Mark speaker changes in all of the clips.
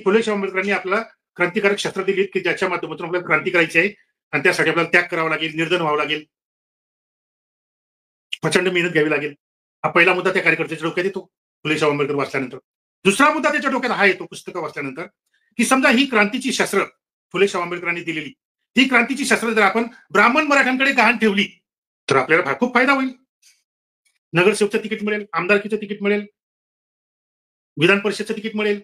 Speaker 1: फुले शाहू आंबेडकरांनी आपल्याला क्रांतिकारक शस्त्र दिलीत की ज्याच्या माध्यमातून आपल्याला क्रांती करायची आहे आणि त्यासाठी आपल्याला त्याग करावा लागेल, निर्धन व्हावं लागेल, प्रचंड मेहनत घ्यावी लागेल. हा पहिला मुद्दा त्या कार्यकर्त्याच्या डोक्यात येतो फुले शाहू आंबेडकर वाचल्यानंतर. दुसरा मुद्दा त्याच्या डोक्यात हा येतो पुस्तकं वाचल्यानंतर की समजा ही क्रांतीची शस्त्र फुले शाहू आंबेडकरांनी दिलेली, ही क्रांतीची शस्त्र जर आपण ब्राह्मण मराठ्यांकडे गहाण ठेवली तर आपल्याला खूप फायदा होईल. नगरसेवकचं तिकीट मिळेल, आमदारकीचं तिकीट मिळेल, विधान परिषदचं तिकीट मिळेल,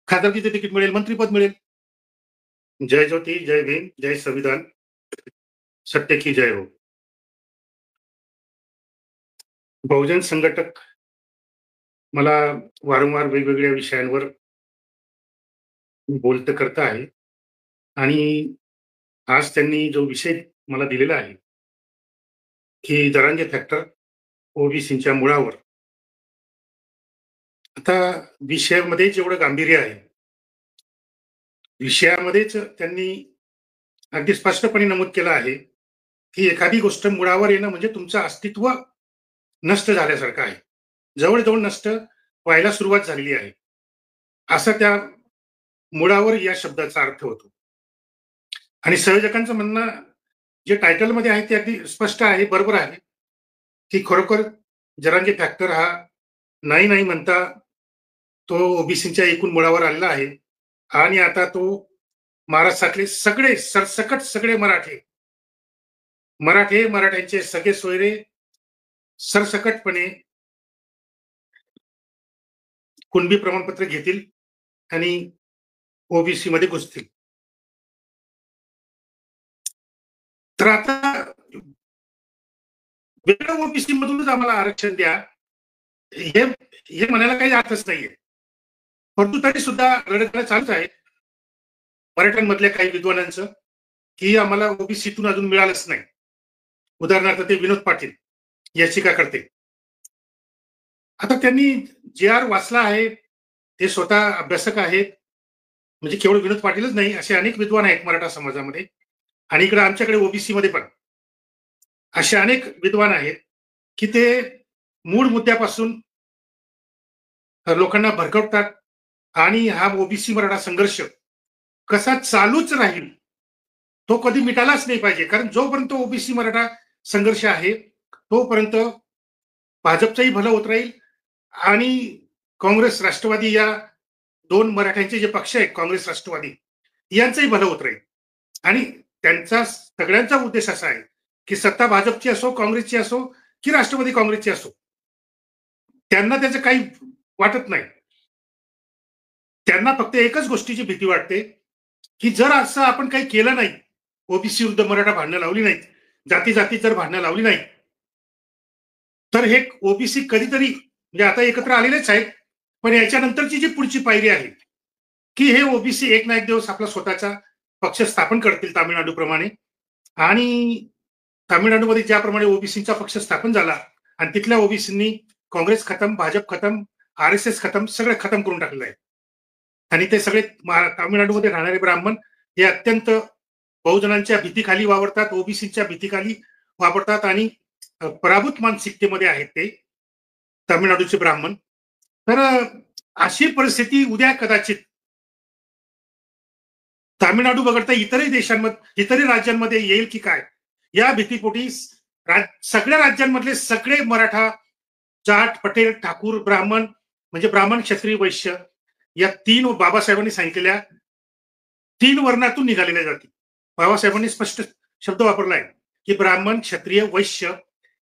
Speaker 1: खासदारकीचं तिकीट मिळेल, मंत्रीपद मिळेल. जय ज्योती, जय भीम, जय संविधान, सत्य की जय हो. बहुजन संघटक मला वारंवार वेगवेगळ्या विषयांवर बोलतं करत आहे आणि आज त्यांनी जो विषय मला दिलेला आहे की जरांगे फॅक्टर ओबीसीच्या मुळावर. आता विषयामध्ये जेवढं गांभीर्य आहे, विषयामध्येच त्यांनी अगदी स्पष्टपणे नमूद केलं आहे की एखादी गोष्ट मुळावर येणं म्हणजे तुमचं अस्तित्व नष्ट झाल्यासारखं आहे, जवळजवळ नष्ट व्हायला सुरुवात झालेली आहे, असं त्या मुळावर या शब्दाचा अर्थ होतो. आणि संयोजकांचं म्हणणं जे टायटलमध्ये आहे ते अगदी स्पष्ट आहे, बरोबर आहे की खरोखर जरांगे फॅक्टर हा नाही नाही म्हणता तो ओबीसीच्या एकूण मुळावर आलेला आहे आणि आता तो महाराष्ट्रातले सगळे सरसकट सगळे मराठ्यांचे सगळे सोयरे सरसकटपणे कुणबी प्रमाणपत्र घेतील आणि ओबीसी मध्ये घुसतील. तर आता वेगळं ओबीसी मधूनच आम्हाला आरक्षण द्या हे हे म्हणायला काही अर्थच नाहीये. परंतु तरी सुद्धा लढत चालूच आहे मराठ्यांमधल्या काही विद्वानांचं की आम्हाला ओबीसीतून अजून मिळालंच नाही. उदाहरणार्थ ते विनोद पाटील याचिका करते. आता त्यांनी जे आर वाचला आहे, ते स्वतः अभ्यासक आहेत, म्हणजे केवळ विनोद पाटीलच नाही, असे अनेक विद्वान आहेत मराठा समाजामध्ये आणि इकडे आमच्याकडे ओबीसी मध्ये पण असे अनेक विद्वान आहेत की ते मूळ मुद्द्यापासून लोकांना भरकवतात आणि हा ओबीसी मराठा संघर्ष कसा चालूच राहील तो कधी मिटायलाच नाही पाहिजे. कारण जोपर्यंत ओबीसी मराठा संघर्ष आहे तोपर्यंत भाजपचंही भलं होत राहील आणि काँग्रेस राष्ट्रवादी या दोन मराठ्यांचे जे पक्ष आहेत काँग्रेस राष्ट्रवादी यांचंही भलं होत राहील. आणि त्यांचा सगळ्यांचा उद्देश असा आहे की सत्ता भाजपची असो, काँग्रेसची असो की राष्ट्रवादी काँग्रेसची असो, त्यांना त्याचं काही वाटत नाही. त्यांना फक्त एकच गोष्टीची भीती वाटते की जर असं आपण काही केलं नाही, ओबीसी विरुद्ध मराठा भांडणं लावली नाहीत, जाती जाती जर भांडणं लावली नाही तर हे ओबीसी कधीतरी म्हणजे आता एकत्र आलेलेच आहेत, पण याच्यानंतरची जी पुढची पायरी आहे की हे ओबीसी एक ना एक दिवस आपला स्वतःचा पक्ष स्थापन करतील तामिळनाडू प्रमाणे. आणि तामिळनाडूमध्ये ज्याप्रमाणे ओबीसीचा पक्ष स्थापन झाला आणि तिथल्या ओबीसींनी काँग्रेस खतम, भाजप खतम, आरएसएस खतम, सगळं खतम करून टाकलेलं आहे. आणि ते सगळे तामिळनाडूमध्ये राहणारे ब्राह्मण हे अत्यंत बहुजनांच्या भीतीखाली वावरतात, ओबीसीच्या भीतीखाली वापरतात आणि पराभूत मानसिकतेमध्ये आहेत ते तामिळनाडूचे ब्राह्मण. तर अशी परिस्थिती उद्या कदाचित तामिळनाडू वगळता इतरही देशांमध्ये, इतरही राज्यांमध्ये येईल की काय या भीतीपोटी सगळ्या राज्यांमधले सगळे मराठा, जाट, पटेल, ठाकूर, ब्राह्मण म्हणजे ब्राह्मण, क्षत्रिय, वैश्य या तीन बाबासाहेबांनी सांगितलेल्या तीन वर्णातून निघालेल्या जाती. बाबासाहेबांनी स्पष्ट शब्द वापरलाय की ब्राह्मण, क्षत्रिय, वैश्य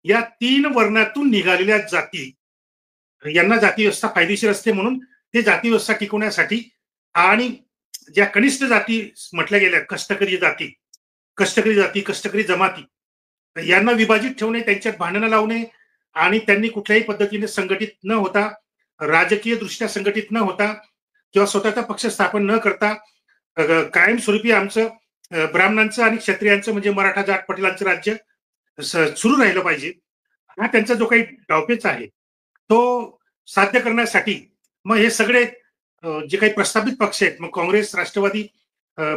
Speaker 1: या तीन वर्णातून निघालेल्या जाती यांना जाती व्यवस्था फायदेशीर असते, म्हणून ते जाती व्यवस्था टिकवण्यासाठी आणि ज्या कनिष्ठ जाती म्हटल्या गेल्या कष्टकरी जाती, कष्टकरी जमाती यांना विभाजित ठेवणे, त्यांच्यात भांडणं लावणे आणि त्यांनी कुठल्याही पद्धतीने संघटित न होता, राजकीय दृष्ट्या संघटित न होता किंवा स्वतःचा पक्ष स्थापन न करता कायमस्वरूपी आमचं ब्राह्मणांचं आणि क्षत्रियांचं म्हणजे मराठा, जाट, पटेलांचं राज्य सुरू राहिलं पाहिजे. हा त्यांचा जो काही डावपेच आहे तो साध्य करण्यासाठी मग हे सगळे जे काही प्रस्थापित पक्ष आहेत, मग काँग्रेस, राष्ट्रवादी,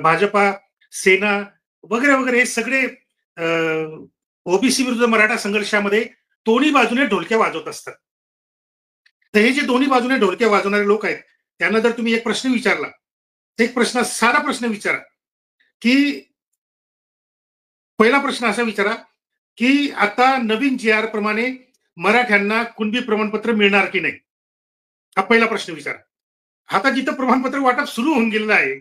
Speaker 1: भाजपा, सेना वगैरे वगैरे हे सगळे ओबीसी विरुद्ध मराठा संघर्षामध्ये दोन्ही बाजूने ढोलक्या वाजवत असतात. तर हे जे दोन्ही बाजूने ढोलक्या वाजवणारे लोक आहेत त्यांना जर तुम्ही एक प्रश्न विचारला, एक प्रश्न साधा प्रश्न विचारा, की पहिला प्रश्न असा विचारा, की आता नवीन जी आर प्रमाणे मराठ्यांना कुणबी प्रमाणपत्र मिळणार की नाही? हा पहिला प्रश्न विचारा. आता जिथं प्रमाणपत्र वाटप सुरू होऊन गेलेलं आहे,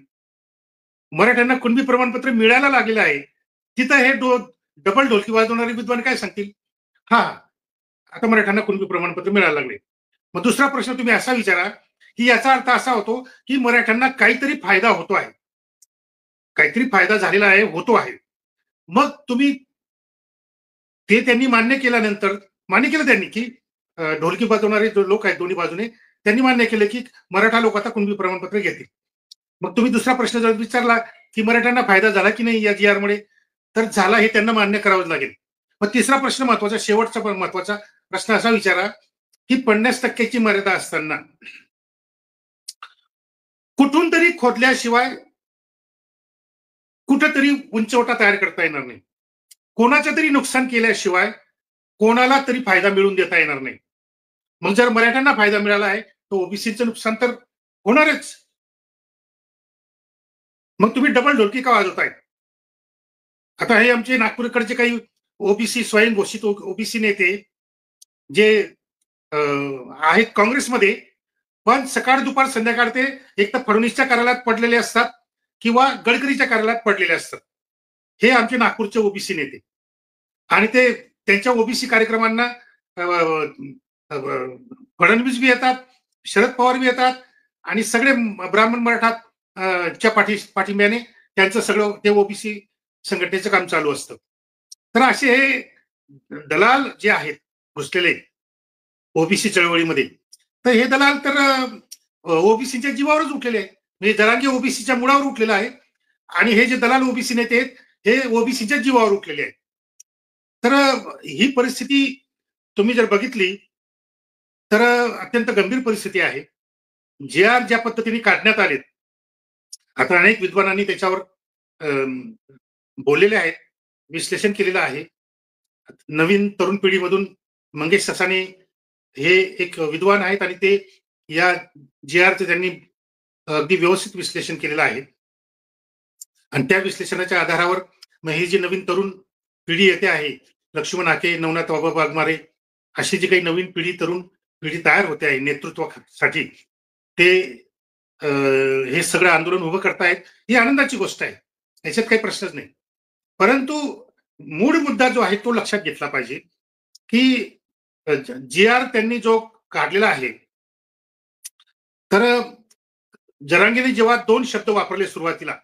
Speaker 1: मराठ्यांना कुणबी प्रमाणपत्र मिळायला लागलेलं आहे, तिथं हे डबल ढोलकी वाजवणारे विद्वान काय सांगतील? हा, आता मराठ्यांना कुणबी प्रमाणपत्र मिळायला लागले. मग दुसरा प्रश्न तुम्ही असा विचारा, की याचा अर्थ असा होतो, की मराठ्यांना काहीतरी फायदा होतो आहे. काहीतरी फायदा झालेला आहे, होतो आहे. मग तुम्ही ते त्यांनी मान्य केल्यानंतर, मान्य केलं त्यांनी, की ढोलकी वाजवणारे जो लोक आहेत दोन्ही बाजूने, त्यांनी मान्य केलं, की मराठा लोक आता कुणबी प्रमाणपत्र घेतील. मग तुम्ही दुसरा प्रश्न जर विचारला, की मराठ्यांना फायदा झाला की नाही या जी आर मुळे, तर झाला हे त्यांना मान्य करावंच लागेल. मग तिसरा प्रश्न महत्वाचा, शेवटचा पण महत्वाचा प्रश्न असा विचारा, की 50% ची मर्यादा असताना कुठून तरी खोदल्याशिवाय कुठंतरी उंचवटा तयार करता येणार नाही. कोणाचं तरी नुकसान केल्याशिवाय कोणाला तरी फायदा मिळवून देता येणार नाही. मग जर मराठ्यांना फायदा मिळाला आहे, तर ओबीसीचं नुकसान तर होणारच. मग तुम्ही डबल ढोलकी का वाजवताय? आता हे आमचे नागपूरकडचे काही ओबीसी स्वयंघोषित ओबीसी नेते जे आहेत काँग्रेसमध्ये, पण सकाळ दुपार संध्याकाळ ते एक तर फडणवीसच्या कार्यालयात पडलेले असतात किंवा गडकरीच्या कार्यालयात पडलेले असतात. हे आमचे नागपूरचे ओबीसी नेते. आणि ते त्यांच्या ओबीसी कार्यक्रमांना फडणवीस बी येतात, शरद पवार बी येतात आणि सगळे ब्राह्मण मराठा च्या पाठिंब्याने त्यांचं सगळं ते ओबीसी संघटनेचं काम चालू असतं. तर असे हे दलाल जे आहेत घुसलेले ओबीसी चळवळीमध्ये, तर हे दलाल तर ओबीसीच्या जीवावरच उठलेले आहे. म्हणजे जरांगे ओबीसीच्या मुळावर उठलेला आहे आणि हे जे दलाल ओबीसी नेते आहेत हे ओबीसीच्या जीवावर उठलेले आहेत. तर ही परिस्थिती तुम्ही जर बघितली तर अत्यंत गंभीर परिस्थिती आहे. जे आर ज्या पद्धतीने काढण्यात आलेत, आता अनेक विद्वानांनी त्याच्यावर बोललेले आहेत, विश्लेषण केलेलं आहे. नवीन तरुण पिढीमधून मंगेश ससाने हे एक विद्वान आहेत आणि ते या जे आरचं त्यांनी अगदी व्यवस्थित विश्लेषण केलेलं आहे. आणि त्या विश्लेषणाच्या आधारावर मग ही जी नवीन तरुण पिढी येते आहे, लक्ष्मण हाके, नवनाथ बाबा वाघमारे, अशी जी काही नवीन पिढी, तरुण पिढी तयार होते आहे नेतृत्वासाठी, ते हे सगळं आंदोलन उभं करतायत, ही आनंदाची गोष्ट आहे. याच्यात काही प्रश्नच नाही. परंतु मूळ मुद्दा जो आहे तो लक्षात घेतला पाहिजे, की जी आर त्यांनी जो काढलेला आहे, तर जरांगेने जेव्हा 2 शब्द वापरले सुरुवातीला,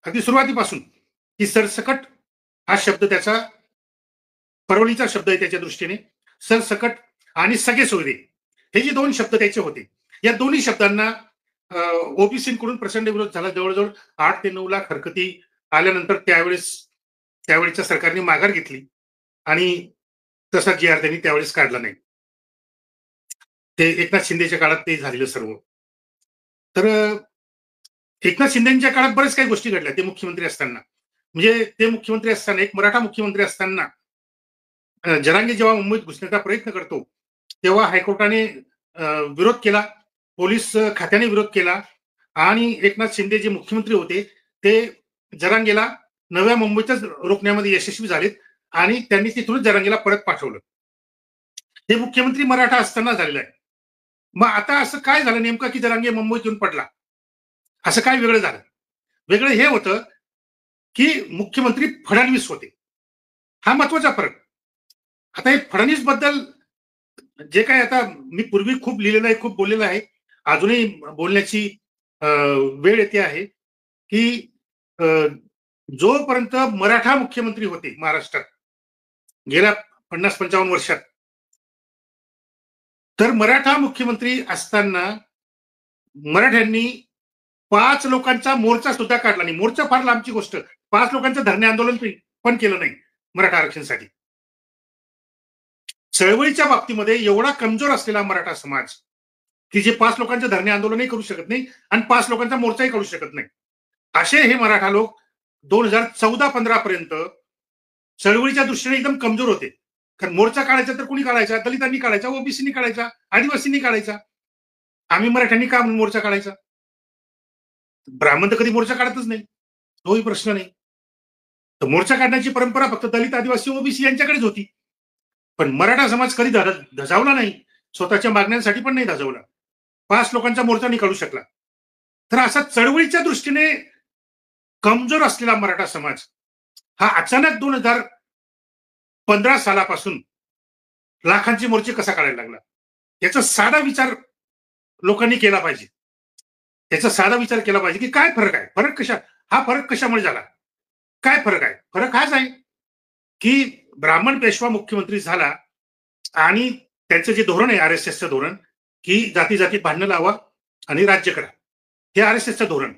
Speaker 1: अगदी सुरुवातीपासून, की सरसकट हा शब्द त्याचा परवलीचा शब्द आहे त्याच्या दृष्टीने, सरसकट आणि सगळे सोयरे, हे जे 2 शब्द त्याचे होते, या दोन्ही शब्दांना ओबीसीकडून प्रचंड विरोध झाला. जवळजवळ 8 ते 9 लाख हरकती आल्यानंतर त्यावेळेच्या सरकारने माघार घेतली आणि तसा जी आर त्यांनी त्यावेळेस काढला नाही. ते एकनाथ शिंदेच्या काळात ते झालेलं सर्व. तर एकनाथ शिंदेच्या काळात बरेच काही गोष्टी घडल्या ते मुख्यमंत्री असताना. म्हणजे ते मुख्यमंत्री असताना, एक मराठा मुख्यमंत्री असताना जरांगे जेव्हा मुंबईत घुसण्याचा प्रयत्न करतो, तेव्हा हायकोर्टाने विरोध केला, पोलीस खात्याने विरोध केला आणि एकनाथ शिंदे जे मुख्यमंत्री होते ते जरांगेला नव्या मुंबईतच रोखण्यामध्ये यशस्वी झालेत आणि त्यांनी तिथूनच जरांगेला परत पाठवलं. हे मुख्यमंत्री मराठा असताना झालेलं आहे. मग आता असं काय झालं नेमकं, की जरांगे मुंबईत येऊन पडला? असं काय वेगळं झालं? वेगळं हे होतं, की मुख्यमंत्री फडणवीस होते. हा महत्वाचा फरक. आता हे फडणवीस बद्दल जे काही आता मी पूर्वी खूप लिहिलेलं आहे, खूप बोललेलं आहे. अजूनही बोलण्याची वेळ येते आहे, की अ, जोपर्यंत मराठा मुख्यमंत्री होते महाराष्ट्रात गेल्या 50-55 वर्षात, तर मराठा मुख्यमंत्री असताना मराठ्यांनी 5 लोकांचा मोर्चा सुद्धा काढला नाही. मोर्चा फार लांबची गोष्ट. 5 लोकांचं धरणे आंदोलन पण केलं नाही मराठा आरक्षणासाठी. चळवळीच्या बाबतीमध्ये एवढा कमजोर असलेला मराठा समाज, की जे 5 लोकांचं धरणे आंदोलनही करू शकत नाही आणि 5 लोकांचा मोर्चाही काढू शकत नाही. असे हे मराठा लोक 2014-15 पर्यंत चळवळीच्या दृष्टीने एकदम कमजोर होते. कारण मोर्चा काढायचा तर कुणी काढायचा? दलितांनी काढायचा, ओबीसीनी काढायचा, आदिवासींनी काढायचा. आम्ही मराठ्यांनी का मोर्चा काढायचा? ब्राह्मण तर कधी मोर्चा काढतच नाही, तोही प्रश्न नाही. तर मोर्चा काढण्याची परंपरा फक्त दलित, आदिवासी, ओबीसी यांच्याकडेच होती. पण मराठा समाज कधी धजावला नाही, स्वतःच्या मागण्यांसाठी पण नाही धजावला. 5 लोकांचा मोर्चा नाही काढू शकला. तर असा चळवळीच्या दृष्टीने कमजोर असलेला मराठा समाज हा अचानक 2015 सालापासून लाखांचे मोर्चे कसा काढायला लागला? याचा साधा विचार लोकांनी केला पाहिजे. याचा साधा विचार केला पाहिजे, की काय फरक आहे? हा फरक कशामुळे झाला? काय फरक आहे? फरक हाच आहे, की ब्राह्मण पेशवा मुख्यमंत्री झाला आणि त्यांचं जे धोरण आहे आर-एस-एसचं धोरण, की जाती-जातीत भांडणं लावा आणि राज्य करा. हे आर-एस-एसचं धोरण.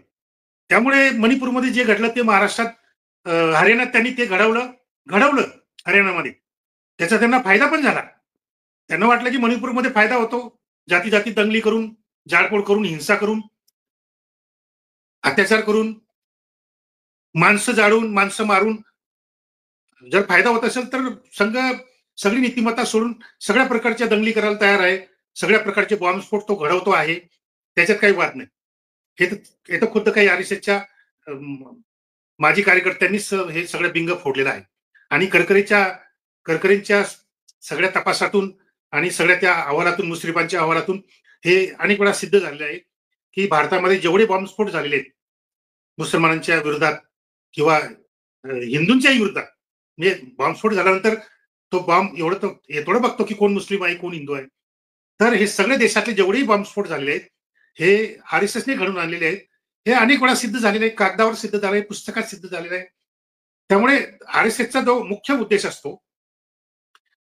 Speaker 1: त्यामुळे मणिपूरमध्ये जे घडलं ते महाराष्ट्रात हरियाणात त्यांनी ते घडवलं हरियाणामध्ये. त्याचा त्यांना फायदा पण झाला. त्यांना वाटलं की मणिपूरमध्ये फायदा होतो. जाती-जातीत दंगली करून, जाळपोळ करून, हिंसा करून, अत्याचार करून, माणसं जाळून, माणसं मारून जर फायदा होत असेल तर सगळी नीतिमत्ता सोडून सगळ्या प्रकारच्या दंगली करायला तयार आहे. सगळ्या प्रकारचे बॉम्बस्फोट तो घडवतो आहे. त्याच्यात काही वाद नाही. हे तर हे तर खुद्द काही आर-एस-एसच्या माजी कार्यकर्त्यांनीच हे सगळं बिंग फोडलेलं आहे. आणि करकरेंच्या सगळ्या तपासातून आणि सगळ्या त्या अहवालातून, मुश्रीफांच्या अहवालातून हे अनेक वेळा सिद्ध झालेलं आहे, की भारतामध्ये जेवढे बॉम्बस्फोट झालेले आहेत, मुसलमानांच्या विरोधात किंवा हिंदूंच्याही विरोधात, म्हणजे बॉम्बस्फोट झाल्यानंतर तो बॉम्ब एवढं तो हे थोडं बघतो, की कोण मुस्लिम आहे, कोण हिंदू आहे. तर हे सगळे देशातले जेवढेही बॉम्बस्फोट झालेले आहेत, हे आर-एस-एसने घडवून आणलेले आहेत. हे अनेक वेळा सिद्ध झालेलं आहे, कागदावर सिद्ध झालं आहे, पुस्तकात सिद्ध झालेलं आहे. त्यामुळे आर-एस-एसचा जो मुख्य उद्देश असतो,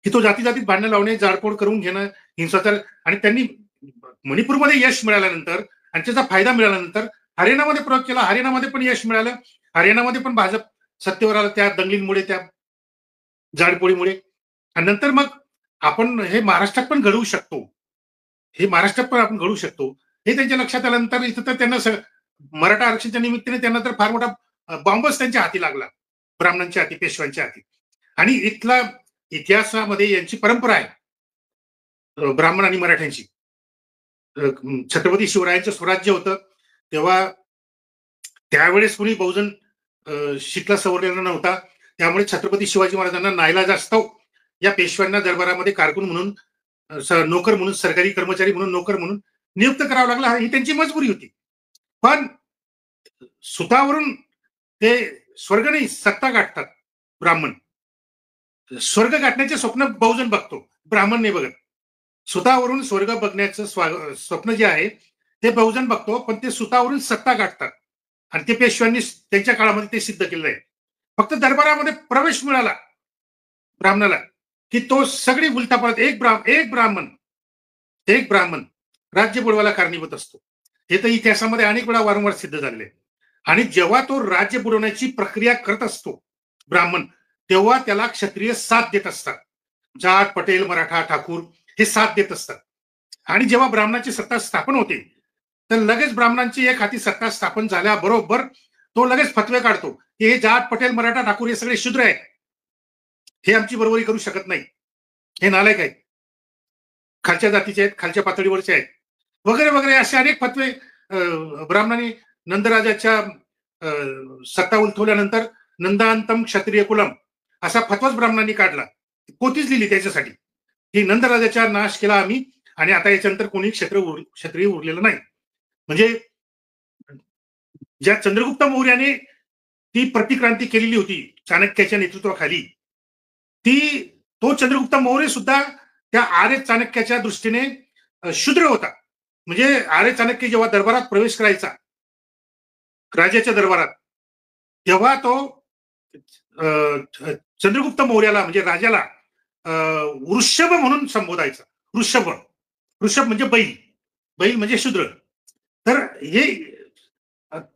Speaker 1: की तो जाती-जातीत भांडणं लावणे, जाळपोळ करून घेणं, हिंसाचार आणि त्यांनी मणिपूरमध्ये यश मिळाल्यानंतर आणि त्याचा फायदा मिळाल्यानंतर हरियाणामध्ये प्रयोग केला. हरियाणामध्ये पण यश मिळालं. हरियाणामध्ये पण भाजप सत्तेवर आलं त्या दंगलींमुळे, त्या जाळपोळीमुळे. आणि नंतर मग आपण हे महाराष्ट्रात पण घडवू शकतो. हे महाराष्ट्रात पण आपण घडवू शकतो. हे त्यांच्या लक्षात आल्यानंतर इथं तर त्यांना मराठा आरक्षणाच्या निमित्ताने त्यांना तर फार मोठा बॉम्बच त्यांच्या हाती लागला. ब्राह्मणांच्या हाती, पेशव्यांच्या हाती. आणि इथला इतिहासामध्ये यांची परंपरा आहे. ब्राह्मण आणि मराठ्यांची. छत्रपती शिवरायांचं स्वराज्य होतं तेव्हा त्यावेळेस कुणी बहुजन शिकला सवरलेला नव्हता. त्यामुळे छत्रपती शिवाजी महाराजांना नाईलाजास्तव या पेशव्यांना दरबारामध्ये कारकून म्हणून, नोकर म्हणून, सरकारी कर्मचारी म्हणून, नोकर म्हणून नियुक्त करावं लागलं. ही त्यांची मजबुरी होती. पण सुतावरून ते स्वर्ग नाही, सत्ता गाठतात ब्राह्मण. स्वर्ग गाठण्याचे स्वप्न बहुजन बघतो, ब्राह्मण नाही बघत. सुतावरून स्वर्ग बघण्याचं स्वप्न जे आहे ते बहुजन बघतो, पण ते सुतावरून सत्ता गाठतात. आणि ते पेशव्यांनी त्यांच्या काळामध्ये ते सिद्ध केलेलं आहे. फक्त दरबारामध्ये प्रवेश मिळाला ब्राह्मणाला, की तो सगळी उलटापालट एक ब्राह्मण राज्य बुडवायला कारणीभूत असतो. हे तर इतिहासामध्ये अनेक वेळा वारंवार सिद्ध झालेले आहे. आणि जेव्हा तो राज्य बुडवण्याची प्रक्रिया करत असतो ब्राह्मण, तेव्हा त्याला क्षत्रिय साथ देत असतात. जाट, पटेल, मराठा, ठाकूर हे साथ देत असतात. आणि जेव्हा ब्राह्मणाची सत्ता स्थापन होते, तर लगेच ब्राह्मणांची एक हाती सत्ता स्थापन झाल्याबरोबर तो लगेच फतवे काढतो, की हे जाट, पटेल, मराठा, ठाकूर हे सगळे शूद्र आहेत. हे आमची बरोबरी करू शकत नाही. हे नालायक आहेत. खालच्या जातीचे आहेत, खालच्या पातळीवरचे आहेत. वगैरे वगैरे असे अनेक फतवे ब्राह्मणांनी नंदराजाच्या सत्ता उलथवल्यानंतर नंदांतम क्षत्रिय कुलम असा फतवाच ब्राह्मणांनी काढला. पोथीच लिहिली त्याच्यासाठी, की नंदराजाचा नाश केला आम्ही आणि आता याच्यानंतर कोणी क्षत्रिय उरलेलं नाही. म्हणजे ज्या चंद्रगुप्त मौर्याने ती प्रतिक्रांती केलेली होती चाणक्याच्या नेतृत्वाखाली, ती तो चंद्रगुप्त मौर्य सुद्धा त्या आर्य चाणक्याच्या दृष्टीने शूद्र होता. म्हणजे आर्य चाणक्य जेव्हा दरबारात प्रवेश करायचा, राजाच्या दरबारात, तेव्हा तो चंद्रगुप्त मौर्याला म्हणजे राजाला वृषभ म्हणून संबोधायचा. वृषभ वृषभ म्हणजे बैल, बैल म्हणजे शूद्र. तर हे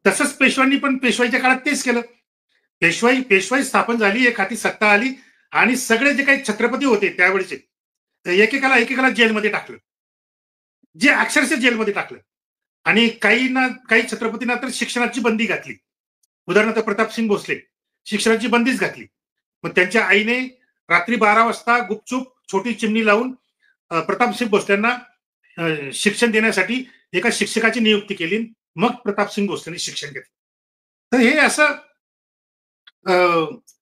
Speaker 1: तसंच पेशव्यांनी पण पेशवाईच्या काळात तेच केलं. पेशवाई स्थापन झाली, एक हाती सत्ता आली आणि सगळे जे काही छत्रपती होते त्यावेळेचे एकेकाला जेलमध्ये टाकलं, जे अक्षरशः जेलमध्ये टाकलं. आणि काही छत्रपतींना तर शिक्षणाची बंदी घातली. उदाहरणार्थ प्रतापसिंग भोसले शिक्षणाची बंदीच घातली. मग त्यांच्या आईने रात्री 12 वाजता गुपचूप छोटी चिमणी लावून प्रतापसिंग भोसलेंना शिक्षण देण्यासाठी एका शिक्षकाची नियुक्ती केली. मग प्रतापसिंग भोसलेने शिक्षण घेतलं. तर हे असं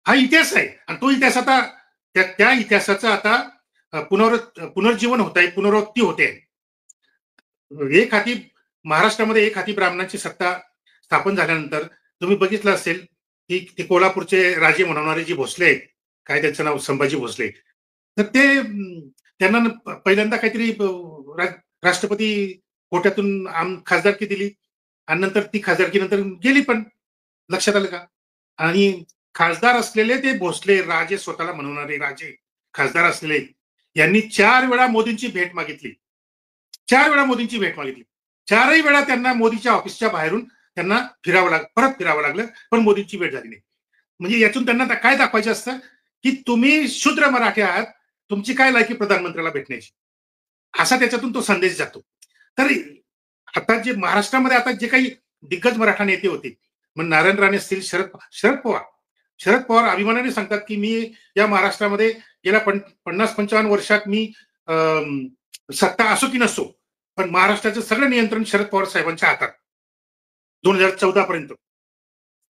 Speaker 1: हा इतिहास आहे आणि तो इतिहास आता त्या इतिहासाचं आता पुनर्जीवन होत आहे, पुनरावृत्ती होते. एक हाती महाराष्ट्रामध्ये एक हाती ब्राह्मणांची सत्ता स्थापन झाल्यानंतर तुम्ही बघितलं असेल की ते कोल्हापूरचे राजे म्हणवणारे जे भोसले आहेत, काय त्यांचं नाव संभाजी भोसले, तर ते त्यांना पहिल्यांदा काहीतरी राष्ट्रपती कोट्यातून खासदारकी दिली आणि नंतर ती खासदारकी नंतर गेली पण. लक्षात आलं का? आणि खासदार असलेले ते भोसले राजे, स्वतःला म्हणवणारे राजे खासदार असलेले, यांनी 4 वेळा मोदींची भेट मागितली. 4 वेळा मोदींची भेट मागितली. 4ही वेळा त्यांना मोदीच्या ऑफिसच्या बाहेरून त्यांना परत फिरावं लागलं, पण मोदींची भेट झाली नाही. म्हणजे यातून त्यांना काय दाखवायचं असतं, की तुम्ही शूद्र मराठी आहात, तुमची काय लायकी प्रधानमंत्र्याला भेटण्याची, असा त्याच्यातून तो संदेश जातो. तर आता जे महाराष्ट्रामध्ये आता जे काही दिग्गज मराठा नेते होते, मग नारायण राणे असतील, शरद पवार अभिमानाने सांगतात की मी या महाराष्ट्रामध्ये गेल्या 50-55 वर्षात मी सत्ता असो की नसो, पण महाराष्ट्राचं सगळं नियंत्रण शरद पवार साहेबांच्या हातात 2014 पर्यंत,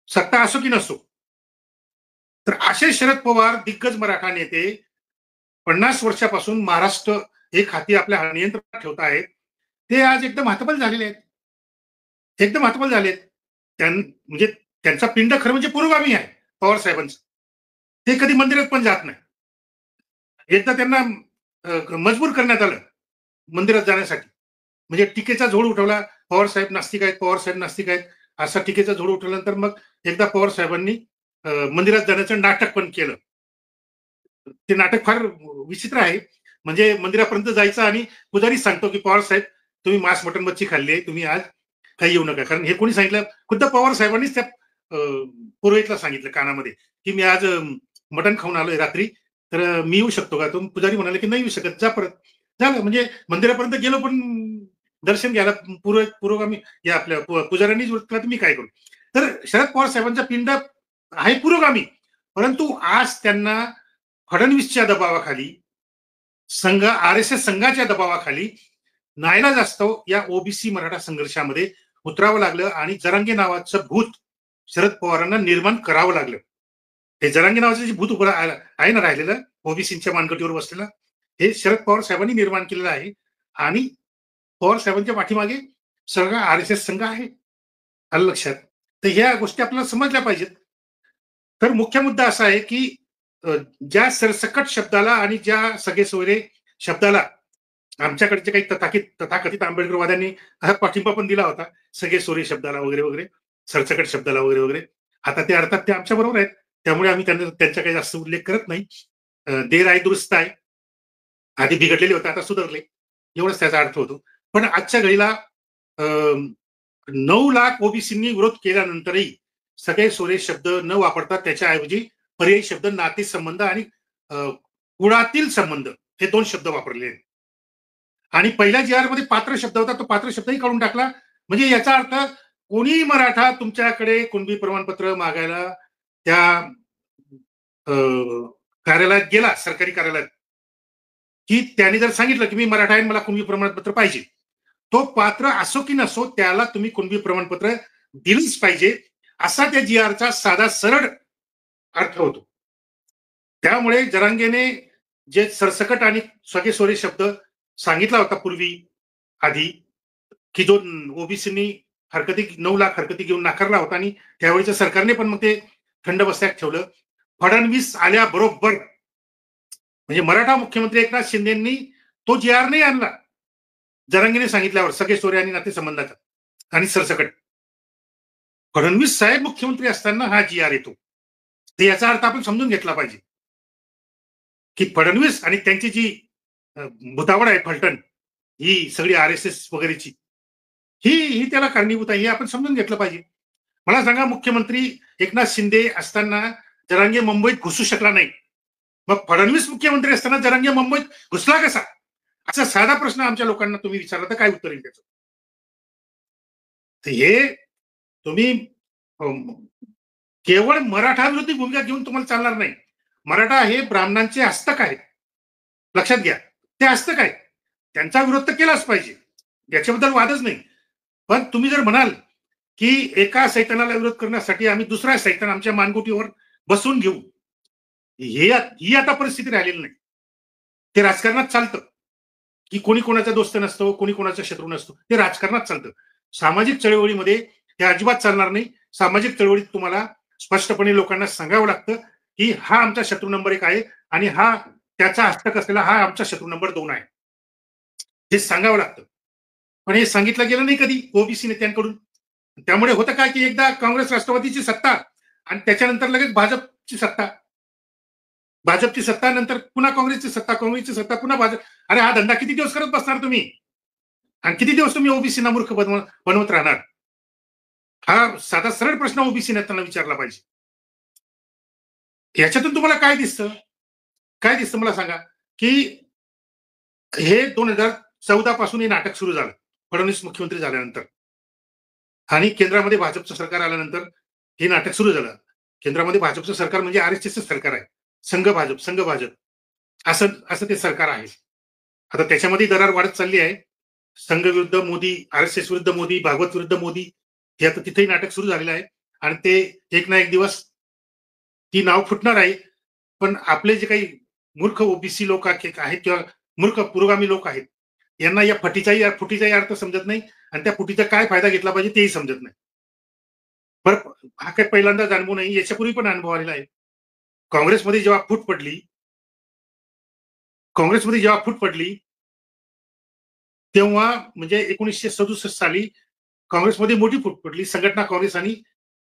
Speaker 1: सत्ता असो की नसो. तर असे शरद पवार दिग्गज मराठा नेते 50 वर्षापासून महाराष्ट्र एक हाती आपल्या नियंत्रणात ठेवत आहेत. ते आज एकदम हतबल झालेले आहेत, एकदम हतबल झालेत. म्हणजे त्यांचा पिंड खरं म्हणजे पुरोगामी आहे पवार साहेबांचं. ते कधी मंदिरात पण जात नाही. एकदा त्यांना मजबूर करण्यात आलं मंदिरात जाण्यासाठी. म्हणजे टीकेचा झोड उठवला, पवार साहेब नास्तिक आहेत, पवार साहेब नास्तिक आहेत, असा टीकेचा झोड उठवल्यानंतर मग एकदा पवार साहेबांनी मंदिरात जाण्याचं नाटक पण केलं. ते नाटक फार विचित्र आहे. म्हणजे मंदिरापर्यंत जायचं आणि पुजारी सांगतो की पवार साहेब तुम्ही मांस मटण मच्छी खाल्ली आहे, तुम्ही आज काही येऊ नका. कारण हे कोणी सांगितलं, खुद्द पवार साहेबांनीच त्या पुरोहितला सांगितलं कानामध्ये की मी आज मटण खाऊन आलोय रात्री, तर मी येऊ शकतो का? तो पुजारी म्हणाले की नाही येऊ शकत, जा परत. झालं. म्हणजे मंदिरापर्यंत गेलो पण दर्शन घ्यायला पुरोगामी या आपल्या पुजाऱ्यांनीच केलं, तर मी काय करू? तर शरद पवार साहेबांचा पिंड आहे पुरोगामी, परंतु आज त्यांना फडणवीसच्या दबावाखाली, RSS संघाच्या दबावाखाली नाईलाज असतो या ओबीसी मराठा संघर्षामध्ये उतरावं लागलं आणि जरांगे नावाचं भूत शरद पवारांना निर्माण करावं लागलं. हे जरांगे नावाचं जे भूत उभं आहे ना राहिलेलं, ओबीसीच्या मानगटीवर बसलेलं, हे शरद पवार साहेबांनी निर्माण केलेलं आहे आणि पवार साहेबांच्या पाठीमागे सगळा RSS संघ आहे. आलं लक्षात? तर ह्या गोष्टी आपल्याला समजल्या पाहिजेत. तर मुख्य मुद्दा असा आहे की ज्या सरसकट शब्दाला आणि ज्या सगळे शब्दाला आमच्याकडचे काही तथाकथित आंबेडकरवाद्यांनी पाठिंबा पण दिला होता, सगळे सोरे शब्दाला वगैरे वगैरे, सरसकट शब्दाला वगैरे वगैरे. आता ते अर्थात ते आमच्या बरोबर आहेत, त्यामुळे आम्ही त्यांचा काही जास्त उल्लेख करत नाही. देर आहे दुरुस्त आहे, आधी बिघडलेले होते आता सुधारले, एवढंच त्याचा अर्थ होतो. पण आजच्या घडीला 9 लाख ओबीसींनी विरोध केल्यानंतरही सगळे सोरे शब्द न वापरता त्याच्याऐवजी पर्यायी शब्द नातेसंबंध आणि कुळातील संबंध हे 2 शब्द वापरले आहेत. आणि पहिल्या GR मध्ये पात्र शब्द होता, तो पात्र शब्दही काढून टाकला. म्हणजे याचा अर्थ कोणी मराठा तुमच्याकडे कुणबी प्रमाणपत्र मागायला त्या कार्यालयात गेला, सरकारी कार्यालयात, की त्यांनी जर सांगितलं की मी मराठा आहे, मला कुणबी प्रमाणपत्र पाहिजे, तो पात्र असो की नसो त्याला तुम्ही कुणबी प्रमाणपत्र दिलीच पाहिजे, असा त्या GRचा साधा सरळ अर्थ होतो. त्यामुळे जरांगेने जे सरसकट आणि सगळे सोरे शब्द सांगितला होता पूर्वी आधी, की जो ओबीसींनी 9 लाख हरकती घेऊन नाकारला होता आणि त्यावेळेच्या सरकारने पण मग ते थंड बस्त्यात ठेवलं. फडणवीस आल्याबरोबर म्हणजे मराठा मुख्यमंत्री एकनाथ शिंदेंनी तो GR नाही आणला जरांगेने सांगितल्यावर, सगळे सोरे आणि नातेसंबंधाचा आणि सरसकट. फडणवीस साहेब मुख्यमंत्री असताना हा GR येतो. तर याचा अर्थ आपण समजून घेतला पाहिजे की फडणवीस आणि त्यांची जी भुतावळ आहे फलटण, ही सगळी RSS वगैरेची, ही त्याला कारणीभूत आहे, हे आपण समजून घेतलं पाहिजे. मला सांगा, मुख्यमंत्री एकनाथ शिंदे असताना जरांगे मुंबईत घुसू शकला नाही, मग फडणवीस मुख्यमंत्री असताना जरांगे मुंबईत घुसला कसा? असा साधा प्रश्न आमच्या लोकांना तुम्ही विचारला तर काय उत्तर येईल त्याचं? हे तुम्ही केवळ मराठा विरोधी भूमिका घेऊन तुम्हाला चालणार नाही. मराठा हे ब्राह्मणांचे हस्तक आहेत, लक्षात घ्या. ते हस्तक आहेत, त्यांचा विरोध तर केलाच पाहिजे, याच्याबद्दल वादच नाही. पण तुम्ही जर म्हणाल की एका सैतानाला विरोध करण्यासाठी आम्ही दुसरा सैतान आमच्या मानगुटीवर बसवून घेऊ, ही आता परिस्थिती राहिलेली नाही. ते राजकारणात चालतं की कोणी कोणाचा दोस्त नसतो, कोणी कोणाचा शत्रू नसतो. ते राजकारणात चालतं. सामाजिक चळवळीमध्ये हे अजिबात चालणार नाही. सामाजिक चळवळीत तुम्हाला स्पष्टपणे लोकांना सांगावं लागतं की हा आमचा शत्रू नंबर 1 आहे आणि हा त्याचा हस्तक असलेला हा आमचा शत्रू नंबर 2 आहे. हे सांगावं लागतं. पण हे सांगितलं गेलं नाही कधी ओबीसी नेत्यांकडून. त्यामुळे होतं काय की एकदा काँग्रेस राष्ट्रवादीची सत्ता आणि त्याच्यानंतर लगेच भाजपची सत्ता. भाजपची सत्ता नंतर पुन्हा काँग्रेसची सत्ता, काँग्रेसची सत्ता पुन्हा भाजप. अरे हा धंदा किती दिवस करत बसणार तुम्ही? आणि किती दिवस तुम्ही ओबीसीना मूर्ख बनवत राहणार? हा साधा सरळ प्रश्न ओबीसी नेत्यांना विचारला पाहिजे. याच्यातून तुम्हाला काय दिसतं? काय दिसतं मला सांगा, की हे 2014 पासून हे नाटक सुरू झालं. फडणवीस मुख्यमंत्री झाल्यानंतर आणि केंद्रामध्ये भाजपचं सरकार आल्यानंतर हे नाटक सुरू झालं. केंद्रामध्ये भाजपचं सरकार म्हणजे आरएसएसचं सरकार आहे. संघ भाजप असं असं ते सरकार आहे. आता त्याच्यामध्ये दरार वाढत चालली आहे. संघ विरुद्ध मोदी, आरएसएस विरुद्ध मोदी, भागवत विरुद्ध मोदी हे आता तिथेही नाटक सुरू झालेलं आहे आणि ते एक ना एक दिवस ती नाव फुटणार आहे. पण आपले जे काही मूर्ख ओबीसी लोक आहेत किंवा मूर्ख पुरोगामी लोक आहेत, यांना या फुटीचाही अर्थ समजत नाही आणि त्या फुटीचा काय फायदा घेतला पाहिजे तेही समजत नाही. बरं, हा काही पहिल्यांदाच अनुभव नाही, याच्यापूर्वी पण अनुभव आलेला आहे. काँग्रेसमध्ये जेव्हा फूट पडली काँग्रेसमध्ये जेव्हा फूट पडली, तेव्हा म्हणजे 1967 साली काँग्रेसमध्ये मोठी फूट पडली. संघटना काँग्रेस आणि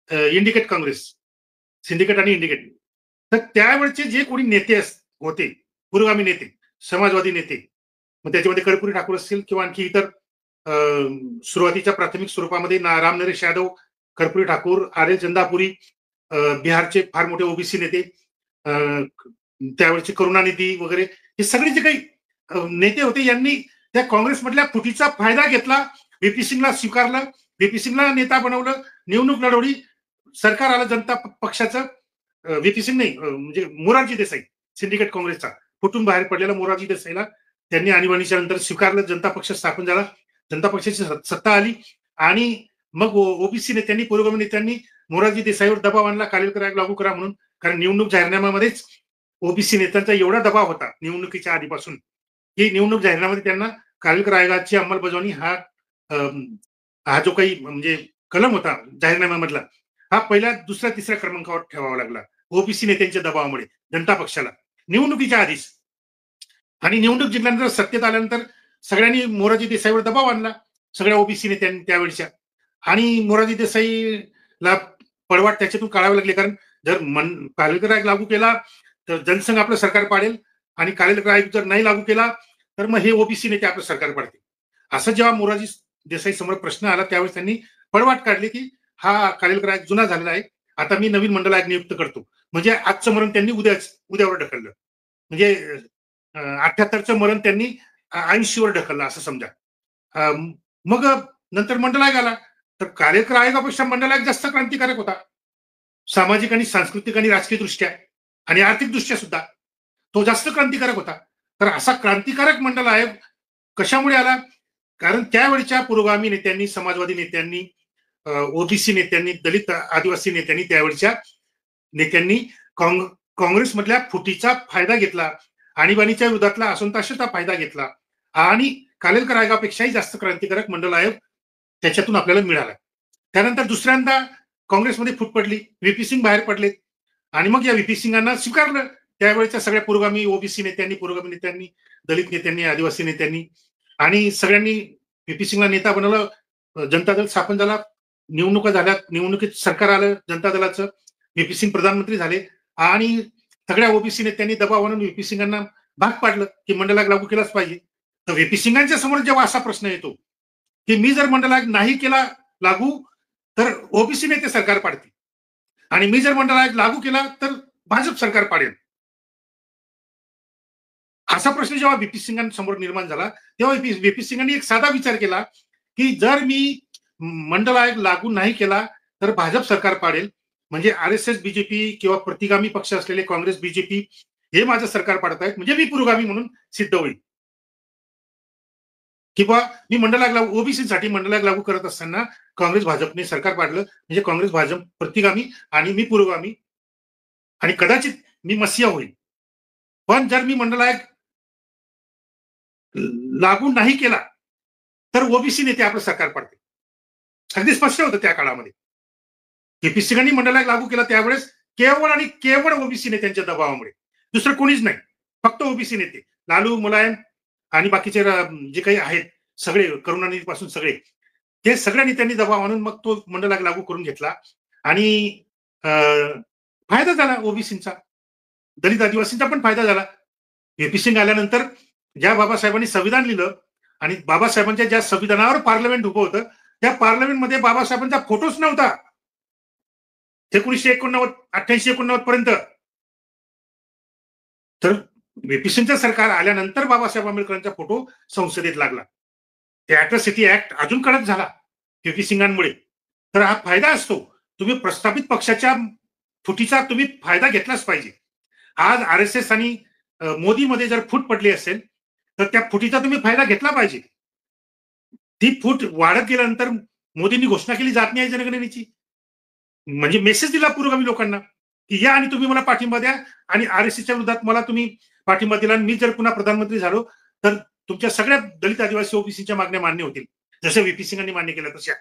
Speaker 1: इंडिकेट काँग्रेस, सिंडिकेट आणि इंडिकेट. तर त्यावेळचे जे कोणी नेते होते, पुरोगामी नेते, समाजवादी नेते, मग त्याच्यामध्ये कर्पूरी ठाकूर असतील किंवा आणखी इतर सुरुवातीच्या प्राथमिक स्वरूपामध्ये राम नरेश यादव, कर्पूरी ठाकूर, आर एल चंदापुरी, बिहारचे फार मोठे ओबीसी नेते, त्यावेळेचे करुणानिधी वगैरे हे सगळे जे काही नेते होते यांनी त्या काँग्रेसमधल्या फुटीचा फायदा घेतला. व्हीपी सिंगला स्वीकारलं, व्हीपी सिंगला नेता बनवलं, निवडणूक लढवली, सरकार आलं जनता पक्षाचं. व्हीपी सिंग नाही, म्हणजे मोरारजी देसाई, सिंडिकेट काँग्रेसचा फुटून बाहेर पडलेला मोरारजी देसाईला त्यांनी आणीबाणीच्या नंतर स्वीकारलं. जनता पक्ष स्थापन झाला, जनता पक्षाची सत्ता आली आणि मग ओबीसी नेत्यांनी, पुरोगामी नेत्यांनी मोरारजी देसाईवर दबाव आणला, कालेलकर आयोग लागू करा म्हणून. कारण निवडणूक जाहीरनाम्यामध्येच ओबीसी नेत्यांचा एवढा दबाव होता निवडणुकीच्या आधीपासून की निवडणूक जाहीरनाम्यामध्ये त्यांना कालेलकर आयोगाची अंमलबजावणी हा जो काही म्हणजे कलम होता जाहीरनाम्यामधला, हा पहिल्या, दुसऱ्या, तिसऱ्या क्रमांकावर ठेवावा लागला ओबीसी नेत्यांच्या दबावामुळे जनता पक्षाला निवडणुकीच्या आधीच. आणि निवडणूक जिंकल्यानंतर सत्तेत आल्यानंतर सगळ्यांनी मोरारजी देसाईवर दबाव आणला, सगळ्या ओबीसी नेत्यांनी त्यावेळच्या. आणि मोरारजी देसाईला पळवाट त्याच्यातून काढावे लागले. कारण जर कालेलकर आयोग लागू केला तर जनसंघ आपलं सरकार पाडेल आणि कालेलकर आयोग जर नाही लागू केला तर मग हे ओबीसी नेते आपलं सरकार पाडतील. असं जेव्हा मोरारजी देसाई समोर प्रश्न आला त्यावेळेस त्यांनी पळवाट काढली की हा कालेलकर आयोग जुना झालेला आहे, आता मी नवीन मंडळ आयोग नियुक्त करतो. म्हणजे आजचं मरण त्यांनी उद्यावर ढकललं. म्हणजे 78चं मरण त्यांनी 80वर ढकललं असं समजा. मग नंतर मंडळ आयोग आला तर कालेलकर आयोगापेक्षा मंडळ आयोग जास्त क्रांतिकारक होता, सामाजिक आणि सांस्कृतिक आणि राजकीय दृष्ट्या आणि आर्थिक दृष्ट्या सुद्धा तो जास्त क्रांतिकारक होता. तर असा क्रांतिकारक मंडळ आयोग कशामुळे आला? कारण त्यावेळच्या पुरोगामी नेत्यांनी, समाजवादी नेत्यांनी, ओबीसी नेत्यांनी, दलित आदिवासी नेत्यांनी, त्यावेळच्या नेत्यांनी काँग्रेसमधल्या फुटीचा फायदा घेतला, आणीबाणीच्या विरोधातला असंतोषाचा फायदा घेतला आणि कालेलकर आयोगापेक्षाही जास्त क्रांतिकारक मंडळ आयोग त्याच्यातून आपल्याला मिळाला. त्यानंतर दुसऱ्यांदा काँग्रेसमध्ये फूट पडली, व्हीपी सिंग बाहेर पडले आणि मग या व्हीपी सिंगांना स्वीकारलं त्यावेळेच्या सगळ्या पुरोगामी ओबीसी नेत्यांनी, पुरोगामी नेत्यांनी, दलित नेत्यांनी, आदिवासी नेत्यांनी आणि सगळ्यांनी व्हीपी सिंगला नेता बनवलं. जनता दल स्थापन झाला, निवडणुका झाल्या, निवडणुकीत सरकार आलं जनता दलाचं, व्हीपी सिंग प्रधानमंत्री झाले आणि सगळ्या ओबीसी नेत्यांनी दबाव आणून व्हीपी सिंगांना भाग पाडलं की मंडळ आयोग लागू केलाच पाहिजे. तर व्हीपी सिंगांच्या समोर जेव्हा असा प्रश्न येतो की मी जर मंडळ आयोग नाही केला लागू तर ओबीसी नेते सरकार पाडतील आणि मी जर मंडळ आयोग लागू केला तर भाजप सरकार पाडेल, असा प्रश्न जेव्हा व्हीपी सिंगांसमोर निर्माण झाला तेव्हा व्हीपी सिंगांनी एक साधा विचार केला की जर मी मंडळ आयोग लागू नाही केला तर भाजप सरकार पाडेल, म्हणजे आरएसएस, बीजेपी किंवा प्रतिगामी पक्ष असलेले काँग्रेस, बीजेपी हे माझं सरकार पाडत आहेत, म्हणजे मी पुरोगामी म्हणून सिद्ध होईल. किंवा मी मंडल आयोग लागू ओबीसीसाठी मंडल आयोग लागू करत असताना काँग्रेस भाजपने सरकार पाडलं, म्हणजे काँग्रेस भाजप प्रतिगामी आणि मी पुरोगामी आणि कदाचित मी मसीहा होईल. पण जर मी मंडल आयोग लागू नाही केला तर ओबीसी नेते आपलं सरकार पाडते. अगदी स्पष्ट होतं त्या काळामध्ये. केपीसीनी मंडल आयोग लागू केला त्यावेळेस केवळ आणि केवळ ओबीसी नेत्यांच्या दबावामुळे, दुसरं कोणीच नाही, फक्त ओबीसी नेते लालू, मुलायम आणि बाकीचे जे काही आहेत सगळे, करुणानिधी पासून सगळे, ते सगळ्या नेत्यांनी दबाव आणून मग तो मंडल आयोग लागू करून घेतला आणि फायदा झाला ओबीसींचा, दलित आदिवासींचा पण फायदा झाला. व्हीपी सिंग आल्यानंतर ज्या बाबासाहेबांनी संविधान लिहिलं आणि बाबासाहेबांच्या ज्या संविधानावर पार्लमेंट उभं होतं, त्या पार्लमेंटमध्ये बाबासाहेबांचा फोटोच नव्हता 1989 88-89 पर्यंत. तर व्हीपी सिंगचं सरकार आल्यानंतर बाबासाहेब आंबेडकरांचा फोटो संसदेत लागला. ते अॅट्रॉसिटी ऍक्ट अजून कडक झाला व्हीपी सिंगांमुळे. तर हा फायदा असतो. तुम्ही प्रस्थापित पक्षाच्या फुटीचा तुम्ही फायदा घेतलाच पाहिजे. आज आरएसएस आणि मोदीमध्ये जर फूट पडली असेल तर त्या फुटीचा तुम्ही फायदा घेतला पाहिजे. ती फूट वाढत गेल्यानंतर मोदींनी घोषणा केली जात नाही जनगणनेची, म्हणजे मेसेज दिला पुरोगामी लोकांना की या आणि तुम्ही मला पाठिंबा द्या, आणि आरएसएसच्या विरोधात मला तुम्ही पाठिंबा दिला आणि मी जर पुन्हा प्रधानमंत्री झालो तर तुमच्या सगळ्या दलित आदिवासी ओबीसीच्या मागण्या मान्य होतील, जसं व्हीपी सिंगांनी मान्य केल्या तशा.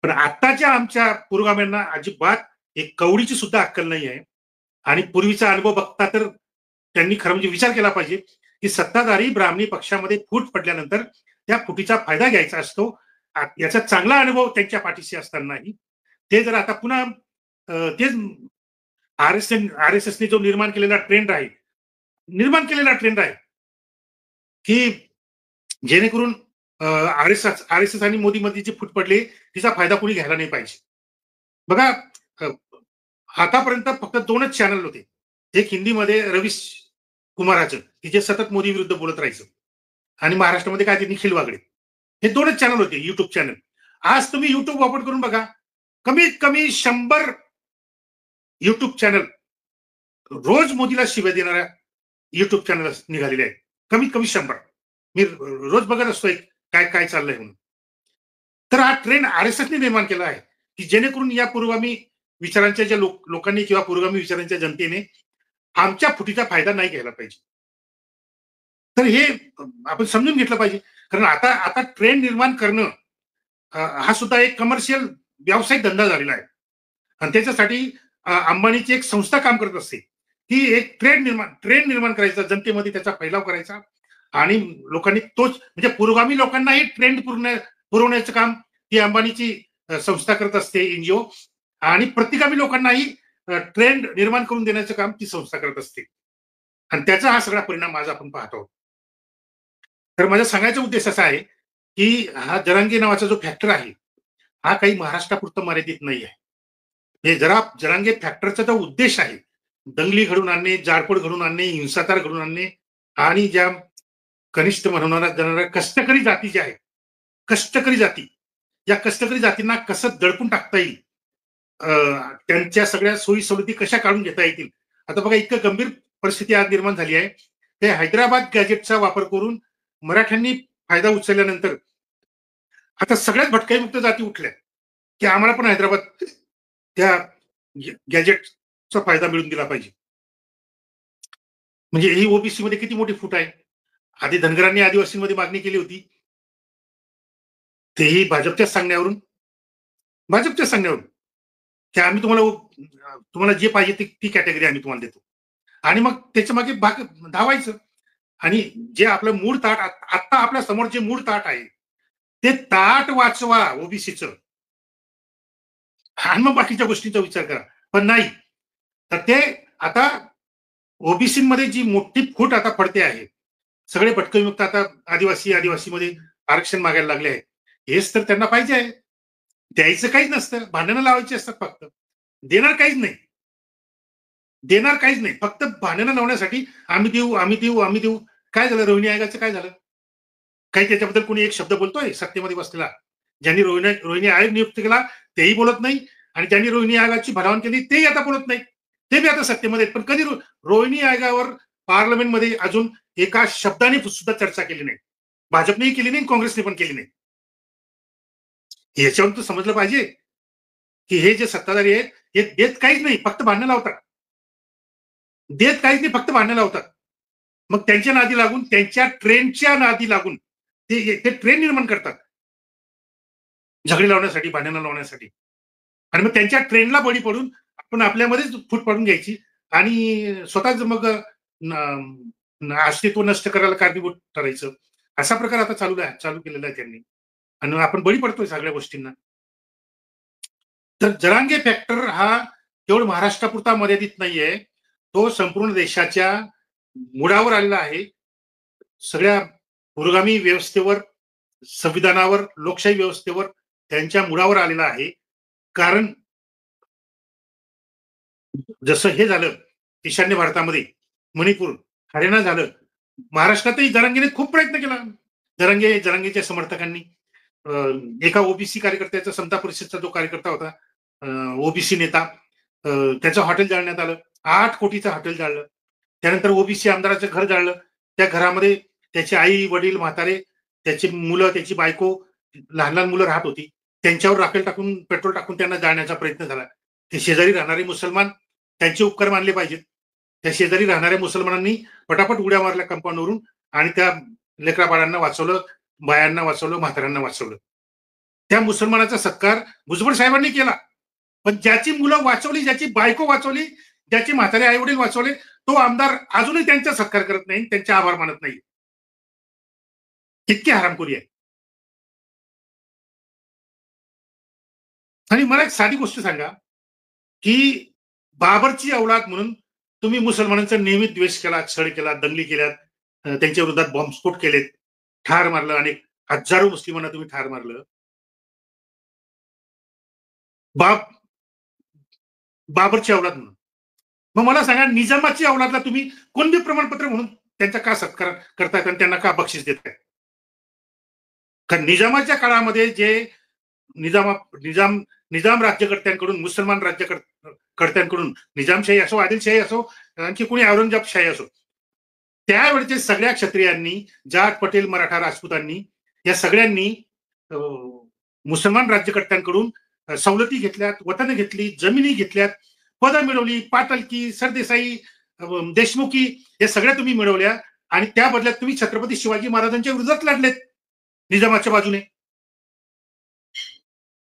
Speaker 1: पण आताच्या आमच्या पुरोगाम्यांना अजिबात एक कवडीची सुद्धा अक्कल नाही आहे. आणि पूर्वीचा अनुभव बघता तर त्यांनी खरं म्हणजे विचार केला पाहिजे की सत्ताधारी ब्राह्मणी पक्षामध्ये फूट पडल्यानंतर त्या फुटीचा फायदा घ्यायचा असतो. याचा चांगला अनुभव त्यांच्या पाठीशी असतानाही ते जर आता पुन्हा तेच आरएसएसने जो निर्माण केलेला ट्रेंड आहे की जेणेकरून आरएसएस आणि मोदीमध्ये जी फूट पडली तिचा फायदा कोणी घ्यायला नाही पाहिजे. बघा, आतापर्यंत फक्त 2च चॅनल होते. एक हिंदीमध्ये रवीश कुमाराचं, की जे सतत मोदी विरुद्ध बोलत राहायचं, आणि महाराष्ट्रामध्ये काय ते निखिल वागडे. हे 2च चॅनल होते, युट्यूब चॅनल. आज तुम्ही युट्यूब ओपन करून बघा, कमीत कमी 100 युट्यूब चॅनल रोज मोदीला शिव्या देणाऱ्या युट्यूब चॅनल निघालेले आहेत. कमीत कमी 100. मी रोज बघत असतो काय काय चाललंय म्हणून. तर हा ट्रेंड आरएसएसने निर्माण केला आहे की जेणेकरून या पुरोगामी विचारांच्या ज्या लोकांनी किंवा पुरोगामी विचारांच्या जनतेने आमच्या फुटीचा फायदा नाही घ्यायला पाहिजे. तर हे आपण समजून घेतलं पाहिजे. कारण आता आता ट्रेंड निर्माण करणं हा सुद्धा एक कमर्शियल व्यावसायिक धंदा झालेला आहे. आणि त्याच्यासाठी अंबानीची एक संस्था काम करत असते की एक ट्रेंड निर्माण करायचा, जनतेमध्ये त्याचा फैलाव करायचा, आणि लोकांनी तोच म्हणजे पुरोगामी लोकांनाही ट्रेंड पुरवण्याचं काम ही अंबानीची संस्था करत असते, एनजीओ, आणि प्रतिगामी लोकांनाही ट्रेंड निर्माण करून देण्याचं काम ती संस्था करत असते. आणि त्याचा हा सगळा परिणाम आज आपण पाहतो. तर माझा सांगायचा उद्देश असा आहे की हा जरांगे नावाचा जो फॅक्टर आहे हा काही महाराष्ट्रापुरतं मर्यादित नाही आहे. हे जरांगे फॅक्टरचा जो उद्देश आहे दंगली घडून आणणे, जाळपोळ घडून आणणे, हिंसाचार घडून आणणे, आणि ज्या कनिष्ठ म्हणणाऱ्या कष्टकरी जाती ज्या आहेत, कष्टकरी जाती, या कष्टकरी जातींना कसं दडपून टाकता येईल, त्यांच्या सगळ्या सोयी सवलती कशा काढून घेता येतील. आता बघा, इतकं गंभीर परिस्थिती आज निर्माण झाली आहे. ते हैदराबाद गॅजेटचा वापर करून मराठ्यांनी फायदा उचलल्यानंतर आता सगळ्याच भटकाईमुक्त जाती उठल्या की आम्हाला पण हैदराबाद त्या गॅजेटचा फायदा मिळून दिला पाहिजे. म्हणजे ही ओबीसी मध्ये किती मोठी फूट आहे. आधी धनगरांनी आदिवासींमध्ये मागणी केली होती, तेही भाजपच्या सांगण्यावरून की आम्ही तुम्हाला जे पाहिजे ती कॅटेगरी आम्ही तुम्हाला देतो, आणि मग त्याच्या मागे भाग धावायचं. आणि जे आपलं मूळ ताट आता आपल्या समोर जे मूळ ताट आहे ते ताट वाचवा ओबीसीचं, आणि मग बाकीच्या गोष्टींचा विचार करा. पण नाही, तर ते आता ओबीसीमध्ये जी मोठी फूट आता पडते आहे, सगळे भटकविमुक्त आता आदिवासीमध्ये आरक्षण मागायला लागले आहे. हेच तर त्यांना पाहिजे आहे. द्यायचं काहीच नसतं, भांडणं लावायची असतात फक्त. देणार काहीच नाही, फक्त भांडणं लावण्यासाठी आम्ही देऊ. काय झालं रोहिणी आयोगाचं, काय झालं? काही त्याच्याबद्दल कोणी एक शब्द बोलतोय सत्तेमध्ये बसलेला? ज्यांनी रोहिणी आयोग नियुक्त केला तेही बोलत नाही, आणि ज्यांनी रोहिणी आयोगाची भलावण केली तेही आता बोलत नाही. ते बी आता सत्तेमध्ये, पण कधी रोहिणी आयोगावर पार्लमेंटमध्ये अजून एका शब्दाने सुद्धा चर्चा केली नाही. भाजपनेही केली नाही, काँग्रेसने पण केली नाही. याच्यावरून तर समजलं पाहिजे की हे जे सत्ताधारी आहेत हे देत काहीच नाही, फक्त भांडणं लावतात. देत काहीच नाही, फक्त भांडणं लावतात. मग त्यांच्या नादी लागून, त्यांच्या ट्रेंडच्या नादी लागून ते ट्रेंड निर्माण करतात झगडे लावण्यासाठी, भांडणं लावण्यासाठी. आणि मग त्यांच्या ट्रेंडला बळी पडून आपण आपल्यामध्येच फूट पाडून घ्यायची आणि स्वतःच मग अस्तित्व नष्ट करायला कारणीभूत ठरायचं. असा प्रकार आता चालू केलेला आहे त्यांनी आणि आपण बळी पडतोय सगळ्या गोष्टींना. तर जरांगे फॅक्टर हा केवळ महाराष्ट्रापुरता मर्यादित नाहीये, तो संपूर्ण देशाच्या मुळावर आलेला आहे. सगळ्या पुरोगामी व्यवस्थेवर, संविधानावर, लोकशाही व्यवस्थेवर त्यांच्या मुळावर आलेला आहे. कारण जसं हे झालं ईशान्य भारतामध्ये, मणिपूर, हरियाणा झालं, महाराष्ट्रातही जरांगेने खूप प्रयत्न केला. जरांगेच्या समर्थकांनी एका ओबीसी कार्यकर्त्याचा, समता परिषदचा जो कार्यकर्ता होता, ओबीसी नेता, त्याचं हॉटेल जाळण्यात आलं. 8 कोटीचं हॉटेल जाळलं. त्यानंतर ओबीसी आमदाराचं घर जाळलं. त्या घरामध्ये त्याचे आई वडील म्हातारे, त्याची मुलं, त्याची बायको, लहान लहान मुलं राहत होती. त्यांच्यावर राखेल टाकून, पेट्रोल टाकून त्यांना जाळण्याचा प्रयत्न झाला. ते शेजारी राहणारे मुसलमान, त्यांचे उपकार मानले पाहिजेत. त्या शेजारी राहणाऱ्या मुसलमानांनी पटापट उड्या मारल्या कंपाऊंडवरून आणि त्या लेकरा बाळांना वाचवलं, बायांना वाचवलं, म्हाताऱ्यांना वाचवलं. त्या मुसलमानाचा सत्कार भुजबळ साहेबांनी केला. पण ज्याची मुलं वाचवली, ज्याची बायको वाचवली, ज्याचे म्हातारे आई वडील वाचवले, तो आमदार अजूनही त्यांचा सत्कार करत नाही, त्यांचे आभार मानत नाही. इतकी हरामखोरी आहे. आणि मला एक साधी गोष्ट सांगा, की बाबरची औलाद म्हणून तुम्ही मुसलमानांचा नियमित द्वेष केला, छळ केला, दंगली केल्यात, त्यांच्या विरोधात बॉम्बस्फोट केलेत, ठार मारलं, अनेक हजारो मुस्लिमांना तुम्ही ठार मारलं. बाब बाबरची औलाद म्हणून. मग मला सांगा, निजामाची औलादला तुम्ही कुणबी प्रमाणपत्र म्हणून त्यांचा का सत्कार करतायत आणि त्यांना का बक्षीस देताय? कारण निजामाच्या काळामध्ये जे निजामा निजाम निजाम राज्यकर्त्यांकडून, मुसलमान राज्यकर्त्यांकडून, निजामशाही असो, आदिलशाही असो, आणखी कोणी औरंगजेबशाही असो, त्यावेळेचे सगळ्या क्षत्रियांनी, जाट, पटेल, मराठा, राजपूतांनी, या सगळ्यांनी मुसलमान राज्यकर्त्यांकडून सवलती घेतल्यात, वतन घेतली, जमिनी घेतल्यात, पदं मिळवली, पाटलकी, सरदेसाई, देशमुखी, या सगळ्या तुम्ही मिळवल्या आणि त्या बदल्यात तुम्ही छत्रपती शिवाजी महाराजांच्या विरोधात लढलेत निजामाच्या बाजूने.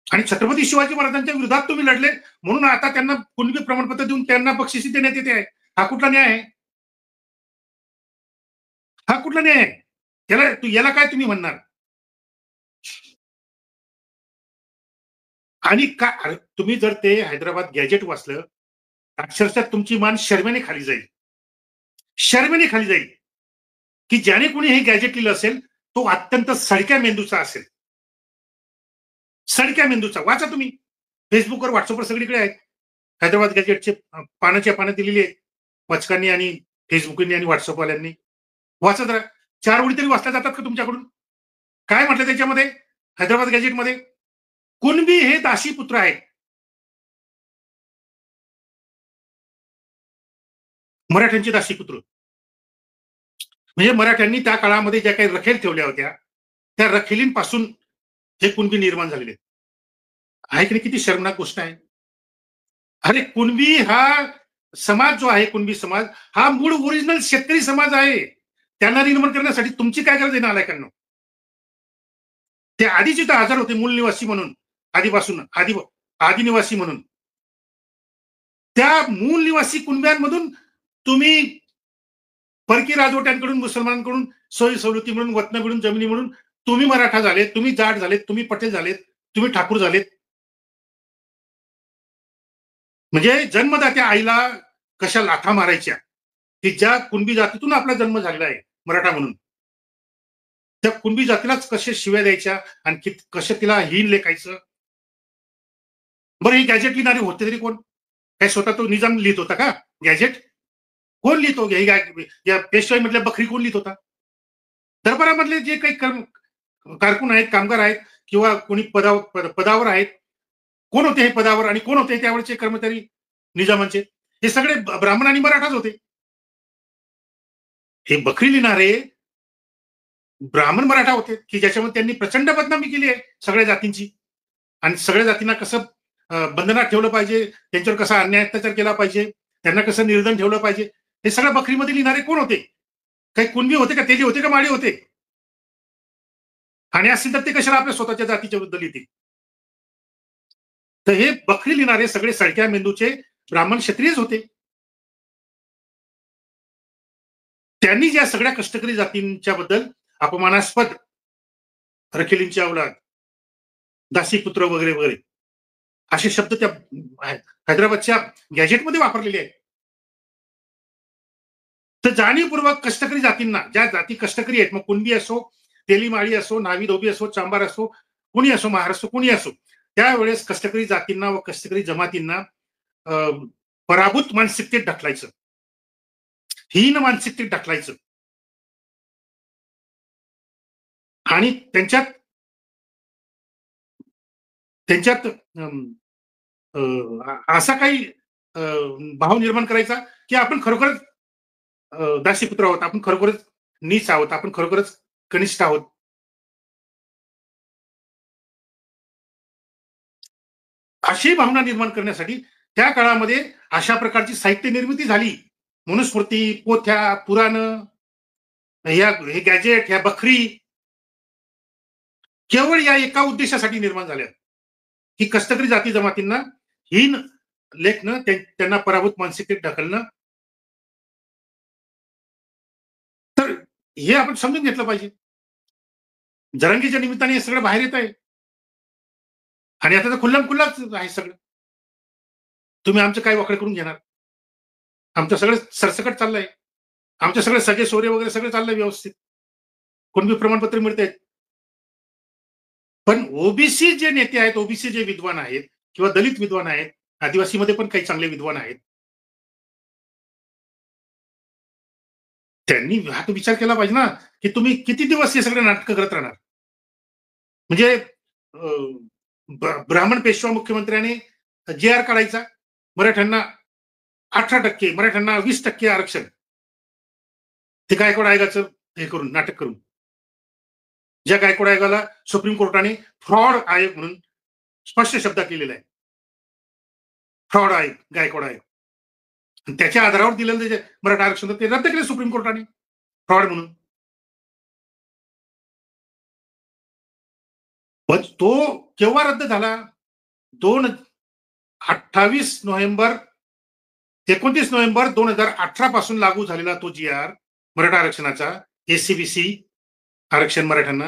Speaker 1: आणि छत्रपती शिवाजी महाराजांच्या विरोधात तुम्ही लढले म्हणून आता त्यांना कुणबी प्रमाणपत्र देऊन त्यांना बक्षिसी देण्यात येते आहे. हा कुठला न्याय आहे? हा कुठला न्याय आहे? याला काय तुम्ही म्हणणार? आणि का तुम्ही जर ते हैदराबाद गॅजेट वाचलं, अक्षरशः तुमची मान शर्मेने खाली जाईल. शर्मेने खाली जाईल, की ज्याने कोणी हे गॅजेट लिहिलं असेल, तो अत्यंत सडक्या मेंदूचा असेल. सडक्या मेंदूचा. वाचा तुम्ही. फेसबुकवर, व्हॉट्सअपवर सगळीकडे आहेत. हैदराबाद गॅजेटचे पानाच्या पानं दिलेली आहेत. वाचकांनी आणि फेसबुकनी आणि व्हॉट्सअपवाल्यांनी. वाचा जरा. 4 ओळी तरी वाचल्या जातात का तुमच्याकडून? काय म्हटलं त्याच्यामध्ये? हैदराबाद गॅजेटमध्ये कुणबी हे दासी पुत्र आहेत. मराठ्यांचे दासी पुत्र. म्हणजे मराठ्यांनी त्या काळामध्ये ज्या काही रखेल ठेवल्या होत्या, त्या रखेलींपासून हे कुणबी निर्माण झालेले आहेत. आहे की नाही? किती शर्मनाक गोष्ट आहे. अरे कुणबी हा समाज जो आहे, कुणबी समाज हा मूळ ओरिजिनल शेतकरी समाज आहे. त्यांना निर्माण करण्यासाठी तुमची काय गरज आहे नालायकांनो? ते आधीच इथं हजर होते मूळ निवासी म्हणून, आधीपासून आदिनिवासी म्हणून. त्या मूळ निवासी कुणब्यांमधून तुम्ही परकी राजवट्यांकडून, मुसलमानांकडून सोयी सवलती म्हणून, वतन मिळून, जमिनी म्हणून तुम्ही मराठा झालेत, तुम्ही जाट झालेत, तुम्ही पटेल झालेत, तुम्ही ठाकूर झालेत. म्हणजे जन्मदात्या आईला कशा लाथा मारायच्या, की ज्या कुणबी जातीतून आपला जन्म झालेला आहे मराठा म्हणून, त्या कुणबी जातीलाच कशा शिव्या द्यायच्या आणि कसं तिला हीन लेखायचं. बरं, ही गॅजेट लिहिणारे होते तरी कोण? काय स्वतः तो निजाम लिहित होता का गॅजेट? कोण लिहितो? या पेशवाई मधल्या बकरी कोण लिहित होता? दरबारामधले जे काही कारकून आहेत, कामगार आहेत किंवा कोणी पदावर आहेत, कोण होते हे पदावर आणि कोण होते त्यावेळेचे कर्मचारी निजामांचे? हे सगळे ब्राह्मण आणि मराठाच होते. हे बकरी लिहिणारे ब्राह्मण मराठा होते की ज्याच्यामध्ये त्यांनी प्रचंड बदनामी केली आहे सगळ्या जातींची, आणि सगळ्या जातींना कसं बंधनात ठेवलं पाहिजे, त्यांच्यावर कसा अन्याय अत्याचार केला पाहिजे, त्यांना कसं निर्धन ठेवलं पाहिजे, हे सगळं बखरीमध्ये लिहिणारे कोण होते? काही कुणबी होते का, तेली होते का, माळी होते? आणि असतील तर ते कशाला आपल्या स्वतःच्या जातीच्या बद्दल लिहितील? तर हे बखरी लिहिणारे सगळे सळक्या मेंदूचे ब्राह्मण क्षत्रियच होते. त्यांनी ज्या सगळ्या कष्टकरी जातींच्या बद्दल अपमानास्पद, रखेलींची अवलाद, दासीपुत्र वगैरे वगैरे असे शब्द त्या हैदराबादच्या गॅजेटमध्ये वापरलेले आहेत. तर जाणीवपूर्वक कष्टकरी जातींना, ज्या जाती कष्टकरी आहेत, मग कुणबी असो, तेली माळी असो, नावी धोबी असो, चांबार असो, कुणी असो, महाराष्ट्र कुणी असो, त्यावेळेस कष्टकरी जातींना व कष्टकरी जमातींना पराभूत मानसिकतेत ढकलायचं, हीन मानसिकतेत ढकलायचं, आणि त्यांच्यात त्यांच्यात असा काही भाव निर्माण करायचा की आपण खरोखरच दासीपुत्र आहोत, आपण खरोखरच नीच आहोत, आपण खरोखरच कनिष्ठ आहोत. अशी भावना निर्माण करण्यासाठी त्या काळामध्ये अशा प्रकारची साहित्य निर्मिती झाली. मनुस्मृती, पोथ्या, पुराण, हे गॅजेट, ह्या बखरी केवळ या एका उद्देशासाठी निर्माण झाल्या, की कष्टकरी जाती जमातींना हीन लेखणं, त्यांना पराभूत मानसिकतेत ढकलणं. तर हे आपण समजून घेतलं पाहिजे. जरांगीच्या निमित्ताने हे सगळं बाहेर येत आहे, आणि आता तर खुल्लम खुल्लाच आहे सगळं. तुम्ही आमचं काय वाकडं करून घेणार? आमचं सगळं सरसकट चाललंय. आमचे सगळे सगळे सोरे वगैरे सगळं चाललंय व्यवस्थित. कुणबी प्रमाणपत्र मिळतायत. पण ओबीसी जे नेते आहेत, ओबीसी जे विद्वान आहेत किंवा दलित विद्वान आहेत, आदिवासीमध्ये पण काही चांगले विद्वान आहेत. त्यांनी हा तो विचार केला पाहिजे ना, की तुम्ही किती दिवस हे सगळे नाटकं करत राहणार? म्हणजे ब्राह्मण पेशवा मुख्यमंत्र्याने जे आर काढायचा, मराठ्यांना 18%, मराठ्यांना 20% आरक्षण. ते गायकवाड आयोगाचं हे करून, नाटक करून. ज्या गायकवाड आयोगाला सुप्रीम कोर्टाने फ्रॉड आयोग म्हणून स्पष्ट शब्दात लिहिलेलं आहे. फ्रॉड आयोग, गायकवाड आयोग. आणि त्याच्या आधारावर दिलेलं जे मराठा आरक्षण ते रद्द केले सुप्रीम कोर्टाने, फ्रॉड म्हणून. पण तो केव्हा रद्द झाला? 28 नोव्हेंबर 2018 पासून लागू झालेला तो जी आर, मराठा आरक्षणाचा, एससीबीसी आरक्षण मराठ्यांना,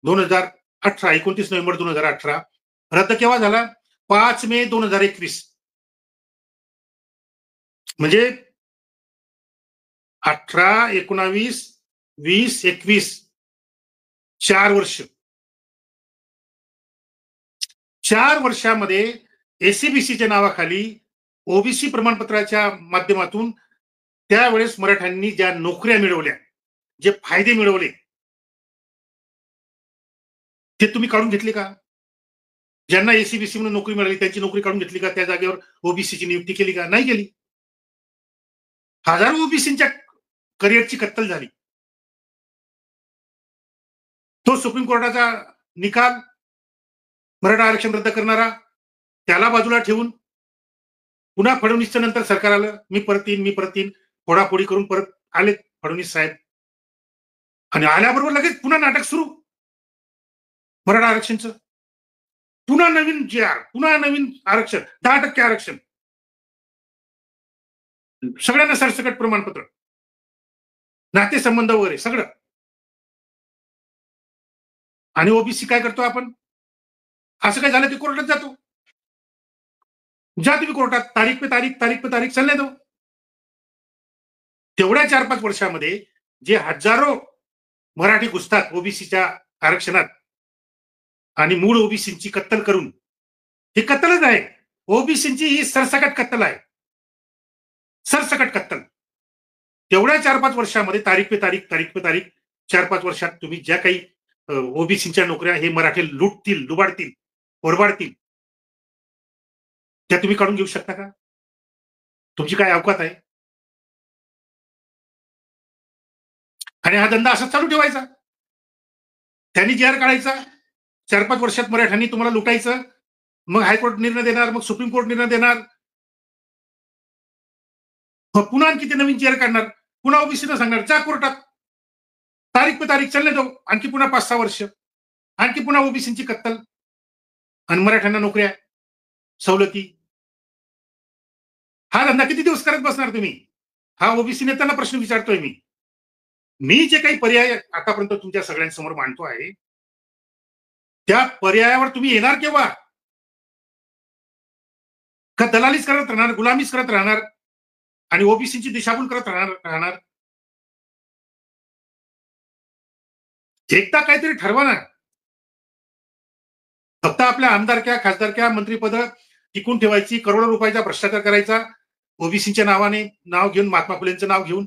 Speaker 1: 29 नोव्हेंबर 2018 रद्द केव्हा झाला? 5 मे 2021. म्हणजे 18, 19, 20, 21, 4 वर्ष. 4 वर्षामध्ये एसीबीसीच्या नावाखाली ओबीसी प्रमाणपत्राच्या माध्यमातून त्यावेळेस मराठ्यांनी ज्या नोकऱ्या मिळवल्या, जे फायदे मिळवले, ते तुम्ही काढून घेतले का? ज्यांना एसीबीसी म्हणून नोकरी मिळाली त्यांची नोकरी काढून घेतली का? त्या जागेवर ओबीसीची नियुक्ती केली का? नाही केली. हजारो ओबीसींच्या करिअरची कत्तल झाली. तो सुप्रीम कोर्टाचा निकाल, मराठा आरक्षण रद्द करणारा, त्याला बाजूला ठेवून पुन्हा फडणवीसच्या नंतर सरकार आलं, मी परत येईन, मी परत येईन, फोडाफोडी करून परत आले फडणवीस साहेब, आणि आल्याबरोबर लगेच पुन्हा नाटक सुरू मराठा आरक्षणचं. पुन्हा नवीन जी आर, पुन्हा नवीन आरक्षण, 10% आरक्षण, सगळ्यांना सरसकट प्रमाणपत्र, नातेसंबंध वगैरे सगळं. आणि ओबीसी काय करतो आपण? असं काय झालं की कोर्टात जातो. जा तुम्ही कोर्टात, तारीख पे तारीख, तारीख पे तारीख, चालले दो. तेवढ्या 4-5 वर्षामध्ये जे हजारो मराठी घुसतात ओबीसीच्या आरक्षणात, आणि मूळ ओबीसींची कत्तल करून, ही कत्तलच आहे. ओबीसींची ही सरसकट कत्तल आहे. सरसकट कत्तल. तेवढ्या 4-5 वर्षामध्ये तारीख पे तारीख, तारीख पे तारीख, 4-5 वर्षात तुम्ही ज्या काही ओबीसीच्या नोकऱ्या हे मराठी लुटतील, लुबाडतील, ओरबाडतील, त्या तुम्ही काढून घेऊ शकता का? तुमची काय अवकात आहे? आणि हा धंदा असाच चालू ठेवायचा. त्यांनी जी आर काढायचा, 4-5 वर्षात मराठ्यांनी तुम्हाला लुटायचं, मग हायकोर्ट निर्णय देणार, मग सुप्रीम कोर्ट निर्णय देणार, मग पुन्हा आणखी ते नवीन जी आर काढणार, पुन्हा ओबीसीला सांगणार जा कोर्टात, तारीख पे तारीख चलने दो, आणखी पुन्हा 5-6 वर्ष, आणखी पुन्हा ओबीसीची कत्तल आणि मराठ्यांना नोकऱ्या, सवलती. हा धंदा किती दिवस करत बसणार तुम्ही? हा ओबीसी नेत्यांना प्रश्न विचारतोय मी. मी जे काही पर्याय आतापर्यंत तुमच्या सगळ्यांसमोर मांडतो आहे, त्या पर्यायावर तुम्ही येणार केव्हा? का दलालीच करत राहणार, गुलामीच करत राहणार आणि ओबीसीची दिशाभूल करत राहणार? एकदा काहीतरी ठरवा ना. फक्त आपल्या आमदारक्या, खासदारक्या, मंत्रिपद टिकून ठेवायची, करोडो रुपयाचा भ्रष्टाचार करायचा, ओबीसीच्या नावाने नाव घेऊन, महात्मा फुलेंचं नाव घेऊन.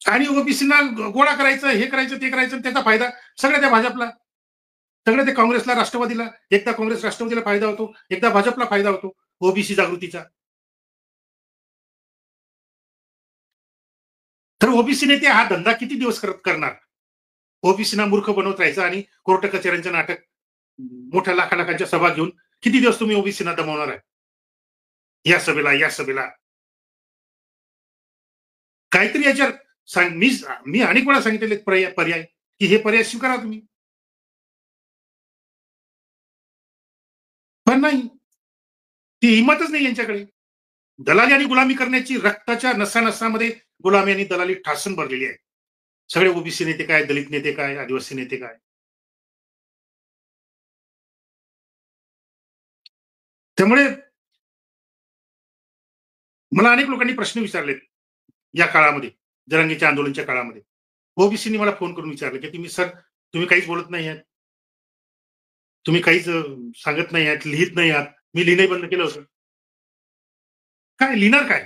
Speaker 1: आणि ओबीसीना गोळा करायचं, हे करायचं, ते करायचं, त्याचा फायदा सगळ्या त्या भाजपला, सगळ्या त्या काँग्रेसला, राष्ट्रवादीला. एकदा काँग्रेस राष्ट्रवादीला फायदा होतो, एकदा भाजपला फायदा होतो ओबीसी जागृतीचा. तर ओबीसी नेते हा धंदा किती दिवस करणार? ओबीसीना मूर्ख बनवत राहायचं आणि कोर्ट कचेऱ्यांचं नाटक, मोठ्या लाखा लाखांच्या सभा घेऊन किती दिवस तुम्ही ओबीसीना दमवणार आहे? या सभेला, या सभेला. काहीतरी याच्यावर सांग. मी अनेक वेळा सांगितलेले पर्याय की हे पर्याय स्वीकारा तुम्ही. पण नाही, ती हिंमतच नाही यांच्याकडे. दलाली आणि गुलामी करण्याची रक्ताच्या नसा-नसामध्ये गुलामी आणि दलाली ठासून भरलेली आहे. सगळे ओबीसी नेते काय, दलित नेते काय, आदिवासी नेते काय. त्यामुळे मला अनेक लोकांनी प्रश्न विचारलेत या काळामध्ये, जरांगीच्या आंदोलनाच्या काळामध्ये. ओबीसीनी मला फोन करून विचारलं, की तुम्ही काहीच बोलत नाही आहात. तुम्ही काहीच सांगत नाही आहात, लिहित नाही आहात. मी लिहिणंही बंद केलं होतं. काय लिहिणार काय?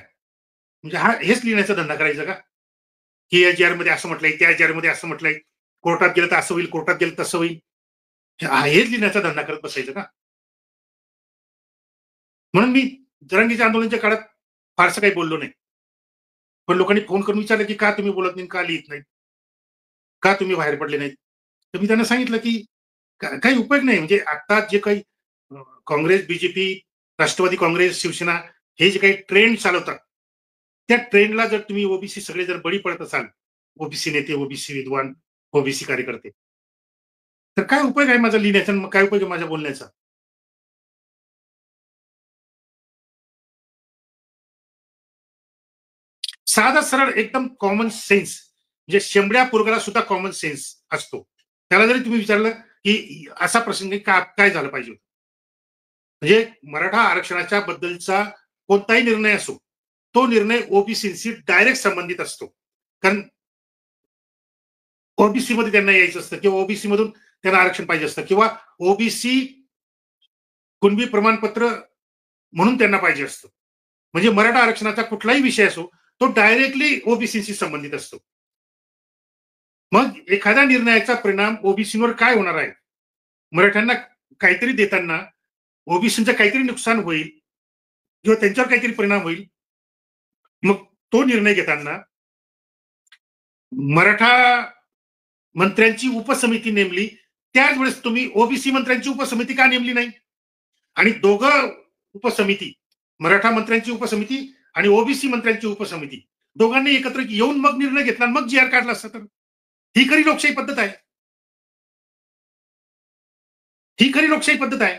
Speaker 1: म्हणजे हेच लिहिण्याचा धंदा करायचा का? की या जी-आरमध्ये असं म्हटलंय, त्या जी-आरमध्ये असं म्हटलंय, कोर्टात गेलं तर असं होईल, कोर्टात गेलं तसं होईल. हेच लिहिण्याचा धंदा करत बसायचं का? म्हणून मी जरांगीच्या आंदोलनाच्या काळात फारसं काही बोललो नाही. पण लोकांनी फोन करून विचारलं, की "का तुम्ही बोलत नाही? का लिहित नाही? का तुम्ही बाहेर पडले नाहीत?" तर मी त्यांना सांगितलं, की काही उपयोग नाही. म्हणजे आता जे काही काँग्रेस, बीजेपी, राष्ट्रवादी काँग्रेस, शिवसेना हे जे काही ट्रेंड चालवतात, त्या ट्रेंडला जर तुम्ही ओबीसी सगळे जर बळी पडत असाल, ओबीसी नेते, ओबीसी विद्वान, ओबीसी कार्यकर्ते, तर काय उपयोग आहे माझा लिहिण्याचा आणि मग काय उपयोग आहे माझ्या बोलण्याचा? साधा सरळ एकदम कॉमन सेन्स, म्हणजे शेंबड्या पोरगाला सुद्धा कॉमन सेन्स असतो. त्याला जरी तुम्ही विचारलं, की असा प्रसंग काय झालं पाहिजे? म्हणजे मराठा आरक्षणाच्या बद्दलचा कोणताही निर्णय असो, तो निर्णय ओबीसीशी डायरेक्ट संबंधित असतो. कारण ओबीसी मध्ये त्यांना यायचं असतं किंवा ओबीसी मधून त्यांना आरक्षण पाहिजे असतं किंवा ओबीसी कुणबी प्रमाणपत्र म्हणून त्यांना पाहिजे असतं. म्हणजे मराठा आरक्षणाचा कुठलाही विषय असो, तो डायरेक्टली ओबीसीशी संबंधित असतो. मग एखाद्या निर्णयाचा परिणाम ओबीसीवर काय होणार आहे? मराठ्यांना काहीतरी देताना ओबीसीचं काहीतरी नुकसान होईल किंवा त्यांच्यावर काहीतरी परिणाम होईल. मग तो निर्णय घेताना मराठा मंत्र्यांची उपसमिती नेमली. त्याच वेळेस तुम्ही ओबीसी मंत्र्यांची उपसमिती का नेमली नाही? आणि दोघं उपसमिती, मराठा मंत्र्यांची उपसमिती आणि ओबीसी मंत्र्यांची उपसमिती, दोघांनी एकत्र येऊन मग निर्णय घेतला, मग जी-आर काढला असता तर. ही खरी लोकशाही पद्धत आहे. ही खरी लोकशाही पद्धत आहे.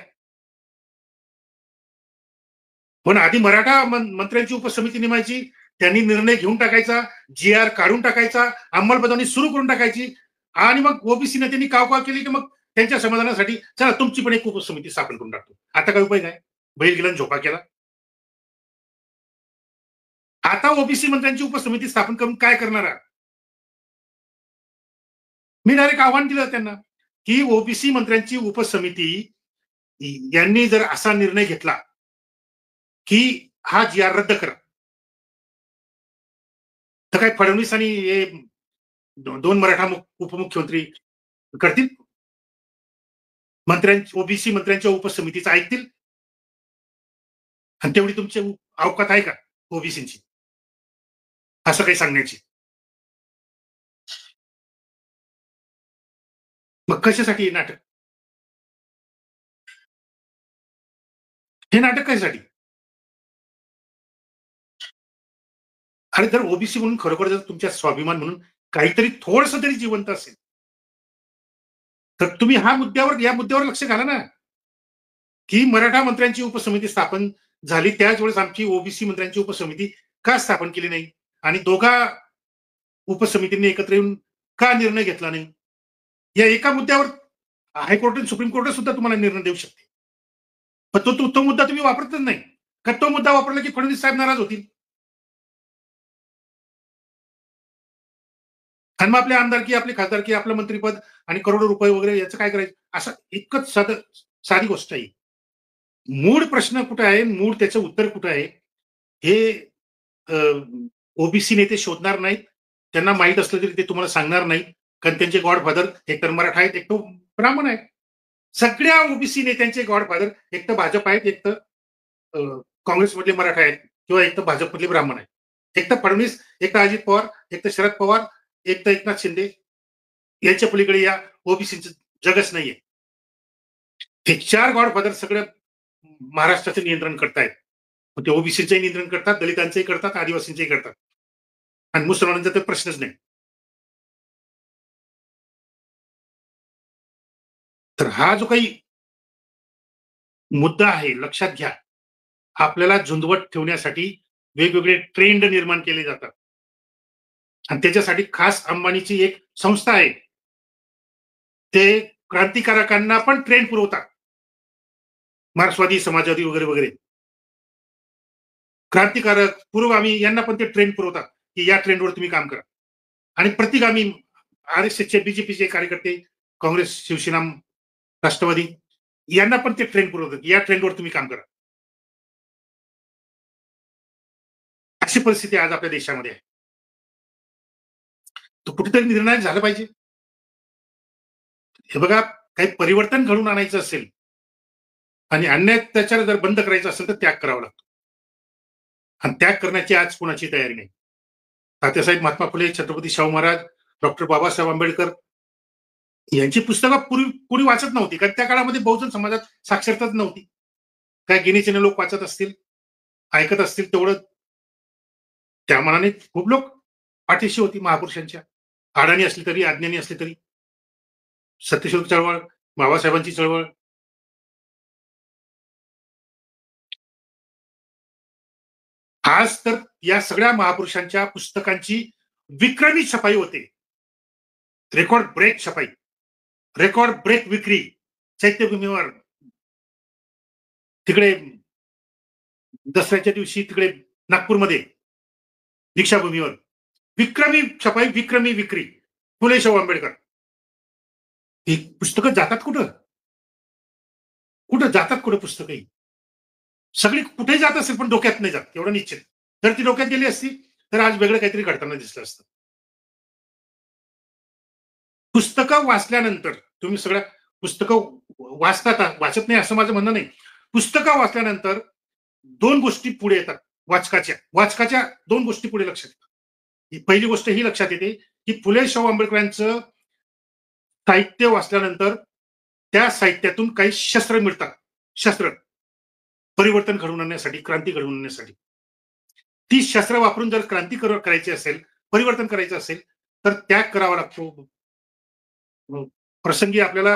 Speaker 1: पण आधी मराठा मंत्र्यांची उपसमिती नेमायची, त्यांनी निर्णय घेऊन टाकायचा, जी-आर काढून टाकायचा, अंमलबजावणी सुरू करून टाकायची आणि मग ओबीसी नेत्यांनी काव केली, की मग त्यांच्या समाधानासाठी चला तुमची पण एक उपसमिती स्थापन करून टाकतो. आता काय उपयोग आहे? बैल गेला झोपा केला. आता ओबीसी मंत्र्यांची उपसमिती स्थापन करून काय करणार आहात? मी डायरेक्ट आव्हान दिलं त्यांना, की ओबीसी मंत्र्यांची उपसमिती यांनी जर असा निर्णय घेतला, की हा जी-आर रद्द करा. तर काय फडणवीस आणि हे 2 मराठा उपमुख्यमंत्री करतील? ओबीसी मंत्र्यांच्या उपसमितीचं ऐकतील? आणि तेवढी तुमची अवकात आहे का ओबीसीची? असं काही सांगण्याची. मग कशासाठी हे नाटक? हे नाटक कशासाठी? आणि जर ओबीसी म्हणून खरोखर जर तुमच्या स्वाभिमान म्हणून काहीतरी थोडंसं तरी जिवंत असेल, तर तुम्ही या मुद्द्यावर लक्ष घाला ना, की मराठा मंत्र्यांची उपसमिती स्थापन झाली त्याच वेळेस आमची ओबीसी मंत्र्यांची उपसमिती का स्थापन केली नाही? आणि दोघा उपसमितींनी एकत्र येऊन का निर्णय घेतला नाही? या एका मुद्द्यावर हायकोर्ट आणि सुप्रीम कोर्ट सुद्धा तुम्हाला निर्णय देऊ शकते. पण तो मुद्दा तुम्ही वापरतच नाही. का तो मुद्दा वापरला की फडणवीस साहेब नाराज होतील. आणि मग आपले आमदारकी, आपली खासदारकी, आपलं मंत्रिपद आणि करोडो रुपये वगैरे याचं काय करायचं? असं इतकंच साधी गोष्ट आहे. मूळ प्रश्न कुठे आहे? मूळ त्याचं उत्तर कुठं आहे? हे ओबीसी नेते शोधणार नाहीत. त्यांना माहीत असलं तरी ते तुम्हाला सांगणार नाहीत. कारण त्यांचे गॉडफादर एक तर मराठा आहेत, एक तो ब्राह्मण आहे. सगळ्या ओबीसी नेत्यांचे गॉडफादर एक तर भाजप आहेत, एक तर काँग्रेसमधले मराठा आहेत किंवा एक तर भाजपमधले ब्राह्मण आहेत. एक तर फडणवीस, एक तर अजित पवार, एक तर शरद पवार, एक तर एकनाथ शिंदे यांच्या पलीकडे या ओबीसीचं जगच नाहीये. हे 4 गॉडफादर सगळं महाराष्ट्राचं नियंत्रण करतायत. मग ते ओबीसीचंही नियंत्रण करतात, दलितांचंही करतात, आदिवासींचंही करतात. आणि मुसलमानांचा तर प्रश्नच नाही. तर हा जो काही मुद्दा आहे लक्षात घ्या. आपल्याला झुंजवत ठेवण्यासाठी वेगवेगळे ट्रेंड निर्माण केले जातात. आणि त्याच्यासाठी खास अंबानीची एक संस्था आहे. ते क्रांतिकारकांना पण ट्रेंड पुरवतात. मार्क्सवादी, समाजवादी वगैरे, वगैरे. क्रांतिकारक, पुरोगामी यांना पण ते ट्रेंड पुरवतात, की या ट्रेंडवर तुम्ही काम करा. आणि प्रतिगामी आरएसएसचे, बीजेपीचे कार्यकर्ते, काँग्रेस, शिवसेना, राष्ट्रवादी यांना पण ते ट्रेंड पुरवतात, या ट्रेंडवर तुम्ही काम करा. अशी परिस्थिती आज आपल्या देशामध्ये आहे. तर कुठेतरी निर्णायक झालं पाहिजे. हे बघा, काही परिवर्तन घडवून आणायचं असेल आणि अन्याय अत्याचार जर बंद करायचा असेल तर त्याग करावा लागतो. आणि त्याग करण्याची आज कोणाची तयारी नाही. तात्यासाहेब महात्मा फुले, छत्रपती शाहू महाराज, डॉक्टर बाबासाहेब आंबेडकर यांची पुस्तकं पूर्वी कोणी वाचत नव्हती. कारण त्या काळामध्ये बहुजन समाजात साक्षरताच नव्हती. काय गिणीचेने लोक वाचत असतील, ऐकत असतील तेवढं. त्या मानाने खूप लोक पाठीशी होती महापुरुषांच्या. अडाणी असली तरी, अज्ञानी असली तरी. सत्यशोधक चळवळ, बाबासाहेबांची चळवळ. आज तर या सगळ्या महापुरुषांच्या पुस्तकांची विक्रमी छपाई होते. रेकॉर्ड ब्रेक छपाई, रेकॉर्ड ब्रेक विक्री. चैत्यभूमीवर तिकडे दसऱ्याच्या दिवशी तिकडे नागपूरमध्ये दीक्षाभूमीवर विक्रमी छपाई, विक्रमी विक्री. फुले शाहू आंबेडकर. ही पुस्तकं जातात कुठं? कुठं जातात कुठं पुस्तकं ही? सगळी कुठेही जात असेल पण डोक्यात नाही जात एवढं निश्चित. जर ती डोक्यात गेली असती तर आज वेगळं काहीतरी घडताना दिसलं असतं. पुस्तकं वाचल्यानंतर तुम्ही सगळ्या पुस्तकं वाचतात, वाचत नाही असं माझं म्हणणं नाही. पुस्तकं वाचल्यानंतर 2 गोष्टी पुढे येतात वाचकाच्या 2 गोष्टी पुढे लक्षात येतात. पहिली गोष्ट ही लक्षात येते, की फुले शाहू आंबेडकरांचं साहित्य वाचल्यानंतर त्या साहित्यातून काही शस्त्र मिळतात. शस्त्र परिवर्तन घडवून आणण्यासाठी, क्रांती घडवून आणण्यासाठी. ती शस्त्र वापरून जर क्रांती करायची असेल, परिवर्तन करायचं असेल, तर त्याग करावा लागतो. प्रसंगी आपल्याला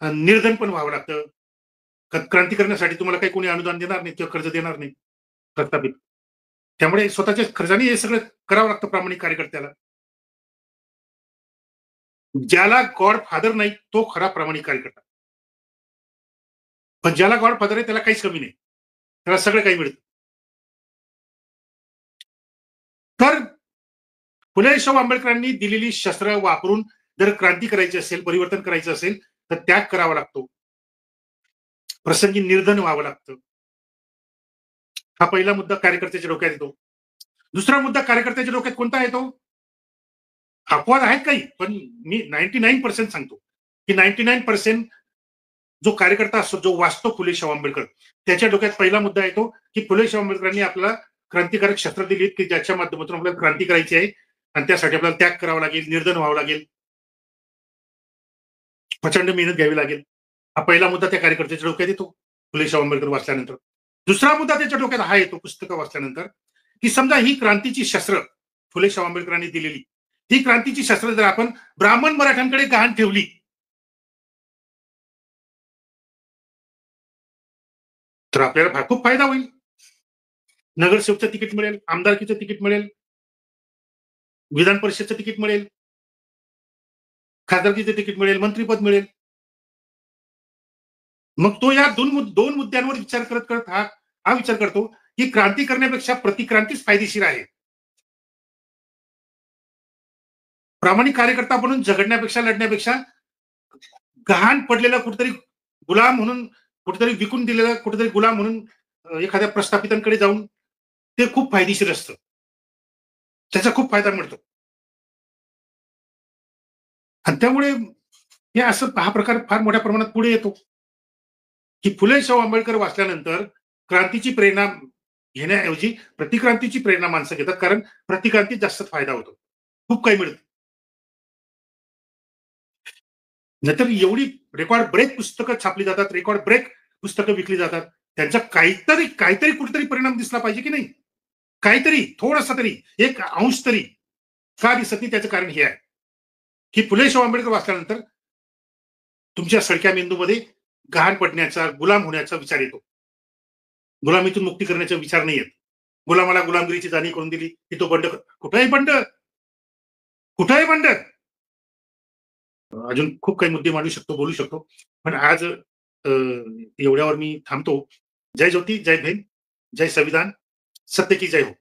Speaker 1: निर्धन पण व्हावं लागतं. क्रांती करण्यासाठी तुम्हाला काही कोणी अनुदान देणार नाही किंवा कर्ज देणार नाही प्रस्थापित. त्यामुळे स्वतःच्या खर्चाने हे सगळं करावं लागतं प्रामाणिक कार्यकर्त्याला. ज्याला गॉड फादर नाही तो खरा प्रामाणिक कार्यकर्ता. पण ज्याला गॉड फादर आहे त्याला काहीच कमी नाही. त्याला सगळं काही मिळतं. तर फुले शाहू आंबेडकरांनी दिलेली शस्त्र वापरून जर क्रांती करायची असेल, परिवर्तन करायचं असेल, तर त्याग करावा लागतो. प्रसंगी निर्धन व्हावं लागतं. हा पहिला मुद्दा कार्यकर्त्याच्या डोक्यात येतो. दुसरा मुद्दा कार्यकर्त्याच्या डोक्यात कोणता येतो? अपवाद आहेत काही, पण मी 99% सांगतो, की 99% जो कार्यकर्ता असतो, जो वाचतो फुले शाहू आंबेडकर, त्याच्या डोक्यात पहिला मुद्दा येतो, की फुले शाहू आंबेडकरांनी आपल्याला क्रांतिकारक शस्त्र दिली की ज्याच्या माध्यमातून आपल्याला क्रांती करायची आहे आणि त्यासाठी आपल्याला त्याग करावा लागेल, निर्धन व्हावं लागेल, प्रचंड मेहनत घ्यावी लागेल. हा पहिला मुद्दा त्या कार्यकर्त्याच्या डोक्यात येतो फुले शाहू आंबेडकर वाचल्यानंतर. दुसरा मुद्दा त्याच्या डोक्यात हा येतो पुस्तकं वाचल्यानंतर, की समजा ही क्रांतीची शस्त्र फुले शाहू आंबेडकरांनी दिलेली, ही क्रांतीची शस्त्र जर आपण ब्राह्मण मराठ्यांकडे गहाण ठेवली, तर आपल्याला खूप फायदा होईल. नगरसेवकचं तिकीट मिळेल, आमदारकीचं तिकीट मिळेल, विधान परिषदचं तिकीट मिळेल, खासदारकीचं तिकीट मिळेल, मंत्रीपद मिळेल. मग तो या दोन मुद्द्यांवर विचार करत करत हा विचार करतो की क्रांती करण्यापेक्षा प्रतिक्रांतीच फायदेशीर आहे. प्रामाणिक कार्यकर्ता म्हणून झगडण्यापेक्षा लढण्यापेक्षा गहाण पडलेला कुठेतरी गुलाम म्हणून, कुठेतरी विकून दिलेला कुठेतरी गुलाम म्हणून एखाद्या प्रस्थापितांकडे जाऊन ते खूप फायदेशीर असतं. त्याचा खूप फायदा मिळतो. आणि त्यामुळे हे असं हा प्रकार फार मोठ्या प्रमाणात पुढे येतो, की फुले शाहू आंबेडकर वाचल्यानंतर क्रांतीची प्रेरणा घेण्याऐवजी प्रतिक्रांतीची प्रेरणा माणसं घेतात. कारण प्रतिक्रांतीत जास्त फायदा होतो. खूप काही मिळतं. नाहीतर एवढी रेकॉर्ड ब्रेक पुस्तकं छापली जातात, रेकॉर्ड ब्रेक पुस्तकं विकली जातात. त्यांचा काहीतरी काहीतरी कुठेतरी परिणाम दिसला पाहिजे की नाही? काहीतरी थोडासा तरी, एक अंश तरी का दिसत नाही? त्याचं कारण हे आहे, की फुले शाहू आंबेडकर वाचल्यानंतर तुमच्या सडक्या मेंदूमध्ये गहाण पडण्याचा, गुलाम होण्याचा विचार येतो. गुलामीतून मुक्ती करण्याचा विचार नाही येत. गुलामाला गुलामगिरीची जाणीव करून दिली, की तो बंड कुठेही बंड, कुठेही बंड. अजून खूप काही मुद्दे मांडू शकतो, बोलू शकतो. पण आज एवढ्यावर मी थांबतो. जय ज्योती, जय भीम, जय संविधान, सत्य की जय हो.